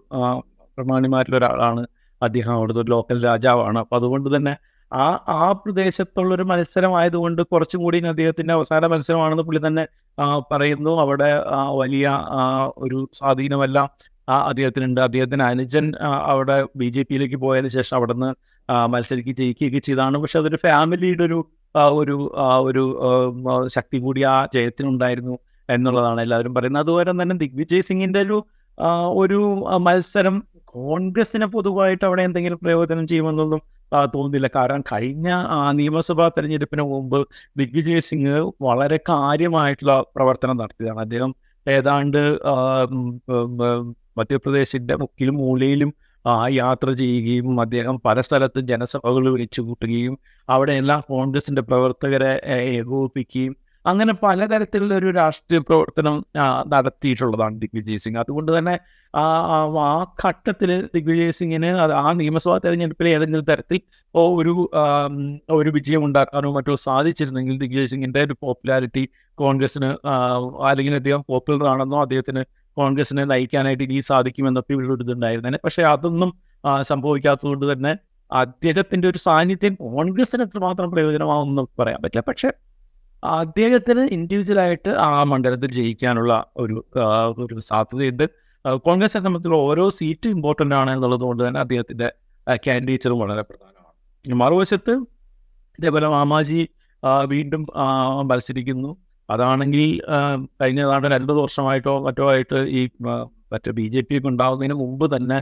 പ്രമാണിമാരിലൊരാളാണ് അദ്ദേഹം. അവിടുത്തെ ഒരു ലോക്കൽ രാജാവാണ്. അപ്പോൾ അതുകൊണ്ട് തന്നെ ആ പ്രദേശത്തുള്ളൊരു മത്സരമായതുകൊണ്ട് കുറച്ചും കൂടി അദ്ദേഹത്തിൻ്റെ അവസാന മത്സരമാണെന്ന് പുള്ളി തന്നെ പറയുന്നു. അവിടെ വലിയ ഒരു സ്വാധീനമെല്ലാം അദ്ദേഹത്തിനുണ്ട്. അദ്ദേഹത്തിൻ്റെ അനുജൻ അവിടെ BJPയിലേക്ക് പോയതിന് ശേഷം അവിടെ നിന്ന് ജയിക്കുകയൊക്കെ ചെയ്താണ്. പക്ഷെ അതൊരു ഫാമിലിയുടെ ഒരു ശക്തി കൂടി ആ ജയത്തിനുണ്ടായിരുന്നു എന്നുള്ളതാണ് എല്ലാവരും പറയുന്നത്. അതുപോലെ തന്നെ ദിഗ്വിജയ് സിംഗിൻ്റെ ഒരു മത്സരം കോൺഗ്രസിനെ പൊതുവായിട്ട് അവിടെ എന്തെങ്കിലും പ്രയോജനം ചെയ്യുമെന്നൊന്നും തോന്നുന്നില്ല. കാരണം കഴിഞ്ഞ നിയമസഭാ തെരഞ്ഞെടുപ്പിന് മുമ്പ് ദിഗ്വിജയ് സിംഗ് വളരെ കാര്യമായിട്ടുള്ള പ്രവർത്തനം നടത്തിയതാണ്. അദ്ദേഹം ഏതാണ്ട് മധ്യപ്രദേശിൻ്റെ മുക്കിലും മൂലയിലും യാത്ര ചെയ്യുകയും അദ്ദേഹം പല സ്ഥലത്തും ജനസഭകൾ വിളിച്ചു കൂട്ടുകയും അവിടെയെല്ലാം കോൺഗ്രസിൻ്റെ പ്രവർത്തകരെ ഏകോപിപ്പിക്കുകയും അങ്ങനെ പലതരത്തിലുള്ള ഒരു രാഷ്ട്രീയ പ്രവർത്തനം നടത്തിയിട്ടുള്ളതാണ് ദിഗ്വിജയ് സിംഗ്. അതുകൊണ്ട് തന്നെ ആ ആ ആ ഘട്ടത്തിൽ ദിഗ്വിജയ് സിംഗിന് ആ നിയമസഭാ തെരഞ്ഞെടുപ്പിൽ ഏതെങ്കിലും തരത്തിൽ ഒരു വിജയം ഉണ്ടാക്കാനോ മറ്റോ സാധിച്ചിരുന്നെങ്കിൽ ദിഗ്വിജയ് സിംഗിൻ്റെ ഒരു പോപ്പുലാരിറ്റി കോൺഗ്രസിന് അല്ലെങ്കിൽ അദ്ദേഹം പോപ്പുലർ ആണെന്നോ അദ്ദേഹത്തിന് കോൺഗ്രസിനെ നയിക്കാനായിട്ട് ഇനി സാധിക്കുമെന്നൊക്കെ ഇവരുണ്ടായിരുന്നേനെ. പക്ഷേ അതൊന്നും സംഭവിക്കാത്തതുകൊണ്ട് തന്നെ അദ്ദേഹത്തിൻ്റെ ഒരു സാന്നിധ്യം കോൺഗ്രസിന് എത്രമാത്രം പ്രയോജനമാവുമെന്ന് പറയാൻ പറ്റില്ല. പക്ഷേ അദ്ദേഹത്തിന് ഇൻഡിവിജ്വലായിട്ട് ആ മണ്ഡലത്തിൽ ജയിക്കാനുള്ള ഒരു സാധ്യതയുണ്ട്. കോൺഗ്രസിനെ സംബന്ധിച്ചുള്ള ഓരോ സീറ്റ് ഇമ്പോർട്ടൻ്റ് ആണ് എന്നുള്ളത് കൊണ്ട് തന്നെ അദ്ദേഹത്തിൻ്റെ കാൻഡിഡേച്ചറും വളരെ പ്രധാനമാണ്. മറുവശത്ത് ഇതേപോലെ മാമാജി വീണ്ടും മത്സരിക്കുന്നു. അതാണെങ്കിൽ കഴിഞ്ഞ 2 വർഷമായിട്ടോ മറ്റോ ആയിട്ട് ഈ മറ്റേ BJP ഒക്കെ ഉണ്ടാകുന്നതിന് മുമ്പ് തന്നെ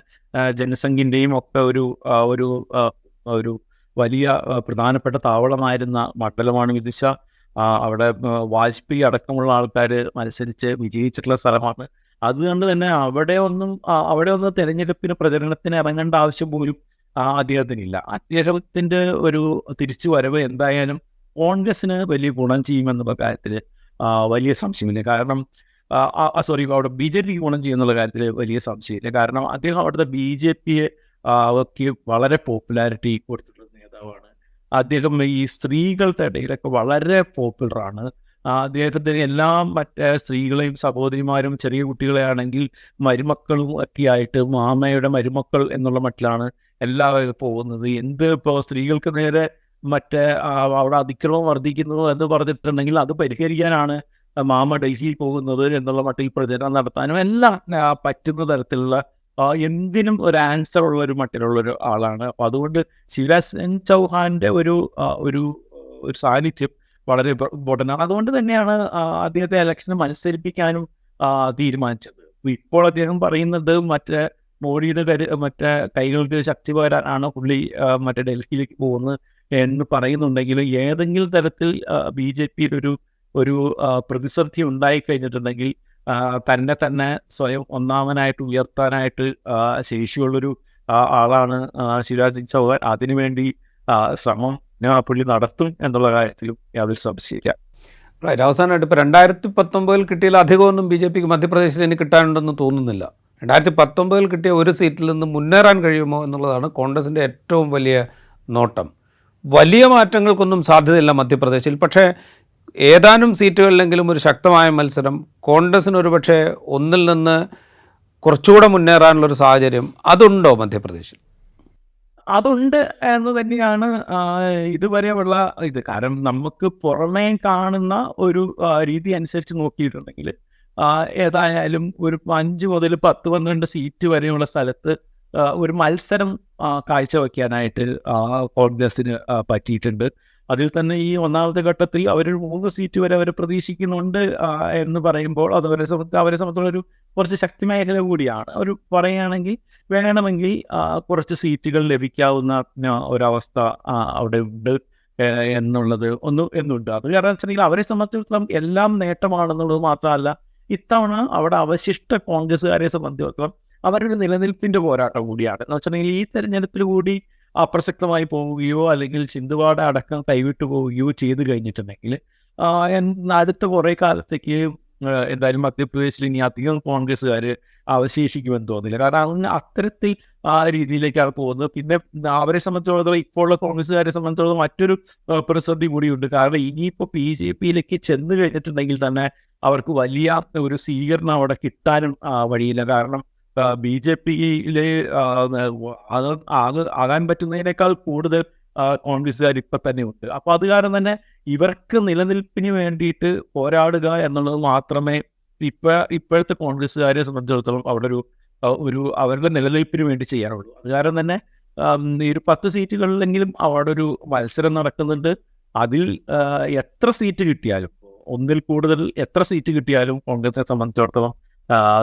ജനസംഖ്യൻ്റെയും ഒക്കെ ഒരു വലിയ പ്രധാനപ്പെട്ട താവളമായിരുന്ന മണ്ഡലമാണ് വിദിശ. അവിടെ വാജ്പേയി അടക്കമുള്ള ആൾക്കാർ മത്സരിച്ച് വിജയിച്ചിട്ടുള്ള സ്ഥലമാണ്. അതുകൊണ്ട് തന്നെ അവിടെ ഒന്ന് തെരഞ്ഞെടുപ്പിന് പ്രചരണത്തിന് ഇറങ്ങേണ്ട ആവശ്യം പോലും അദ്ദേഹത്തിനില്ല. അദ്ദേഹത്തിൻ്റെ ഒരു തിരിച്ചു വരവ് എന്തായാലും കോൺഗ്രസിന് വലിയ ഗുണം ചെയ്യുമെന്നുള്ള കാര്യത്തിൽ വലിയ സംശയമില്ല. കാരണം അവിടെ BJP ഗുണം ചെയ്യുന്നുള്ള കാര്യത്തിൽ വലിയ സംശയമില്ല. കാരണം അദ്ദേഹം അവിടുത്തെ BJPയെ വളരെ പോപ്പുലാരിറ്റി കൊടുത്തിട്ടുള്ള നേതാവാണ്. അദ്ദേഹം ഈ സ്ത്രീകളുടെ ഇടയിലൊക്കെ വളരെ പോപ്പുലറാണ്. അദ്ദേഹത്തിന് എല്ലാ മറ്റേ സ്ത്രീകളെയും സഹോദരിമാരും ചെറിയ കുട്ടികളെ ആണെങ്കിൽ മരുമക്കളും ഒക്കെ ആയിട്ട് മാമയുടെ മരുമക്കൾ എന്നുള്ള മട്ടിലാണ് എല്ലാവരും പോകുന്നത്. ഇപ്പോൾ സ്ത്രീകൾക്ക് നേരെ മറ്റേ അവിടെ അതിക്രമം വർദ്ധിക്കുന്നു എന്ന് പറഞ്ഞിട്ടുണ്ടെങ്കിൽ അത് പരിഹരിക്കാനാണ് മാമ ഡൽഹിയിൽ പോകുന്നത് എന്നുള്ള മട്ടിൽ പ്രചരണം നടത്താനും എല്ലാം പറ്റുന്ന തരത്തിലുള്ള എന്തിനും ഒരു ആൻസർ ഉള്ള ഒരു മട്ടിലുള്ളൊരു ആളാണ്. അപ്പോൾ അതുകൊണ്ട് ശിവരാജ് സിംഗ് ചൗഹാൻ്റെ ഒരു സാന്നിധ്യം വളരെ ഇമ്പോർട്ടൻ്റ് ആണ്. അതുകൊണ്ട് തന്നെയാണ് അദ്ദേഹത്തെ ഇലക്ഷന് മത്സരിപ്പിക്കാനും തീരുമാനിച്ചത്. ഇപ്പോൾ അദ്ദേഹം പറയുന്നത് മറ്റേ മോഡിയുടെ മറ്റേ കൈകൾക്ക് ശക്തി പകരാനാണ് പുള്ളി മറ്റേ ഡൽഹിയിലേക്ക് പോകുന്നത് എന്ന് പറയുന്നുണ്ടെങ്കിലും ഏതെങ്കിലും തരത്തിൽ BJPയിൽ ഒരു പ്രതിസന്ധി ഉണ്ടായിക്കഴിഞ്ഞിട്ടുണ്ടെങ്കിൽ തന്നെ സ്വയം ഒന്നാമനായിട്ട് ഉയർത്താനായിട്ട് ശേഷിയുള്ളൊരു ആളാണ് ശിവരാജ് സിംഗ് ചൗഹാൻ. അതിനുവേണ്ടി ശ്രമം പുള്ളി നടത്തും എന്നുള്ള കാര്യത്തിലും യാതൊരു സംശയമില്ല. അവസാനമായിട്ട് ഇപ്പോൾ 2019 കിട്ടിയാൽ അധികമൊന്നും BJPക്ക് മധ്യപ്രദേശിൽ ഇനി കിട്ടാനുണ്ടെന്ന് തോന്നുന്നില്ല. 2019 കിട്ടിയ ഒരു സീറ്റിൽ നിന്ന് മുന്നേറാൻ കഴിയുമോ എന്നുള്ളതാണ് കോൺഗ്രസിൻ്റെ ഏറ്റവും വലിയ നോട്ടം. വലിയ മാറ്റങ്ങൾക്കൊന്നും സാധ്യതയില്ല മധ്യപ്രദേശിൽ. പക്ഷേ ഏതാനും സീറ്റുകളിലെങ്കിലും ഒരു ശക്തമായ മത്സരം കോൺഗ്രസിന് ഒരുപക്ഷെ ഒന്നിൽ നിന്ന് കുറച്ചുകൂടെ മുന്നേറാനുള്ളൊരു സാഹചര്യം അതുണ്ടോ മധ്യപ്രദേശിൽ? അതുണ്ട് എന്ന് തന്നെയാണ് ഇതുവരെയുള്ള കാരണം നമുക്ക് പുറമേ കാണുന്ന ഒരു രീതി അനുസരിച്ച് നോക്കിയിട്ടുണ്ടെങ്കിൽ ഏതായാലും ഒരു 5 മുതൽ 10-12 സീറ്റ് വരെയുള്ള സ്ഥലത്ത് ഒരു മത്സരം കാഴ്ചവെക്കാനായിട്ട് കോൺഗ്രസിന് പറ്റിയിട്ടുണ്ട്. അതിൽ തന്നെ ഈ ഒന്നാമത്തെ ഘട്ടത്തിൽ അവർ 3 സീറ്റ് വരെ അവർ പ്രതീക്ഷിക്കുന്നുണ്ട് എന്ന് പറയുമ്പോൾ അത് അവരെ സംബന്ധിച്ചുള്ളൊരു കുറച്ച് ശക്തി മേഖല കൂടിയാണ്. അവർ പറയുകയാണെങ്കിൽ വേണമെങ്കിൽ കുറച്ച് സീറ്റുകൾ ലഭിക്കാവുന്ന ഒരവസ്ഥ അവിടെ ഉണ്ട് എന്നുള്ളത് എന്നുണ്ട്. അത് കാരണം വെച്ചിട്ടുണ്ടെങ്കിൽ അവരെ സംബന്ധിച്ചിടത്തോളം എല്ലാം നേട്ടമാണെന്നുള്ളത് മാത്രമല്ല, ഇത്തവണ അവിടെ അവശിഷ്ട കോൺഗ്രസ്സുകാരെ സംബന്ധിച്ചിടത്തോളം അവരുടെ നിലനിൽപ്പിൻ്റെ പോരാട്ടം കൂടിയാണ്. എന്ന് വെച്ചിട്ടുണ്ടെങ്കിൽ ഈ തെരഞ്ഞെടുപ്പിൽ കൂടി അപ്രസക്തമായി പോവുകയോ അല്ലെങ്കിൽ ചിന്തുവാട അടക്കം കൈവിട്ടു പോവുകയോ ചെയ്തു കഴിഞ്ഞിട്ടുണ്ടെങ്കിൽ അടുത്ത കുറേ കാലത്തേക്ക് എന്തായാലും മധ്യപ്രദേശിൽ ഇനി അധികം കോൺഗ്രസ്സുകാർ അവശേഷിക്കുമെന്ന് തോന്നില്ല. കാരണം അത്തരത്തിൽ രീതിയിലേക്കാണ് പോകുന്നത്. പിന്നെ അവരെ സംബന്ധിച്ചിടത്തോളം ഇപ്പോഴുള്ള കോൺഗ്രസ്സുകാരെ സംബന്ധിച്ചിടത്തോളം മറ്റൊരു പ്രതിസന്ധി കൂടിയുണ്ട്. കാരണം ഇനിയിപ്പോൾ BJPയിലേക്ക് ചെന്ന് കഴിഞ്ഞിട്ടുണ്ടെങ്കിൽ തന്നെ അവർക്ക് വലിയ ഒരു സ്വീകരണം അവിടെ കിട്ടാനും വഴിയില്ല. കാരണം BJPയിലെ ആകാൻ പറ്റുന്നതിനേക്കാൾ കൂടുതൽ കോൺഗ്രസ്സുകാർ ഇപ്പം തന്നെ ഉണ്ട്. അപ്പോൾ അത് കാരണം തന്നെ ഇവർക്ക് നിലനിൽപ്പിന് വേണ്ടിയിട്ട് പോരാടുക എന്നുള്ളത് മാത്രമേ ഇപ്പോഴത്തെ കോൺഗ്രസ്സുകാരെ സംബന്ധിച്ചിടത്തോളം അവിടെ അവരുടെ നിലനിൽപ്പിന് വേണ്ടി ചെയ്യാനുള്ളൂ. അത് കാരണം തന്നെ ഈ ഒരു 10 സീറ്റുകളിലെങ്കിലും അവിടെ ഒരു മത്സരം നടക്കുന്നുണ്ട്. അതിൽ എത്ര സീറ്റ് കിട്ടിയാലും, ഒന്നിൽ കൂടുതൽ എത്ര സീറ്റ് കിട്ടിയാലും കോൺഗ്രസിനെ സംബന്ധിച്ചിടത്തോളം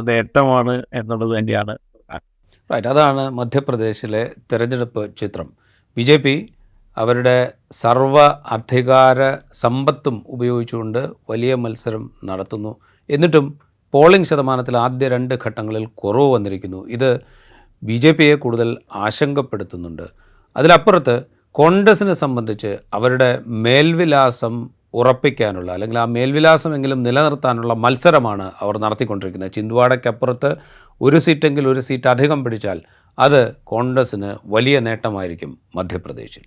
നേട്ടമാണ് എന്നുള്ളത് തന്നെയാണ്. അതാണ് മധ്യപ്രദേശിലെ തെരഞ്ഞെടുപ്പ് ചിത്രം. BJP അവരുടെ സർവ്വ അധികാര സമ്പത്തും ഉപയോഗിച്ചുകൊണ്ട് വലിയ മത്സരം നടത്തുന്നു. എന്നിട്ടും പോളിംഗ് ശതമാനത്തിൽ ആദ്യ 2 ഘട്ടങ്ങളിൽ കുറവ് വന്നിരിക്കുന്നു. ഇത് BJPയെ കൂടുതൽ ആശങ്കപ്പെടുത്തുന്നുണ്ട്. അതിലപ്പുറത്ത് കോൺഗ്രസിനെ സംബന്ധിച്ച് അവരുടെ മേൽവിലാസം ഉറപ്പിക്കാനുള്ള അല്ലെങ്കിൽ ആ മേൽവിലാസമെങ്കിലും നിലനിർത്താനുള്ള മത്സരമാണ് അവർ നടത്തിക്കൊണ്ടിരിക്കുന്നത്. ചിന്ദ്വാഡയ്ക്കപ്പുറത്ത് ഒരു സീറ്റെങ്കിൽ ഒരു സീറ്റ് അധികം പിടിച്ചാൽ അത് കോൺഗ്രസ്സിന് വലിയ നേട്ടമായിരിക്കും മധ്യപ്രദേശിൽ.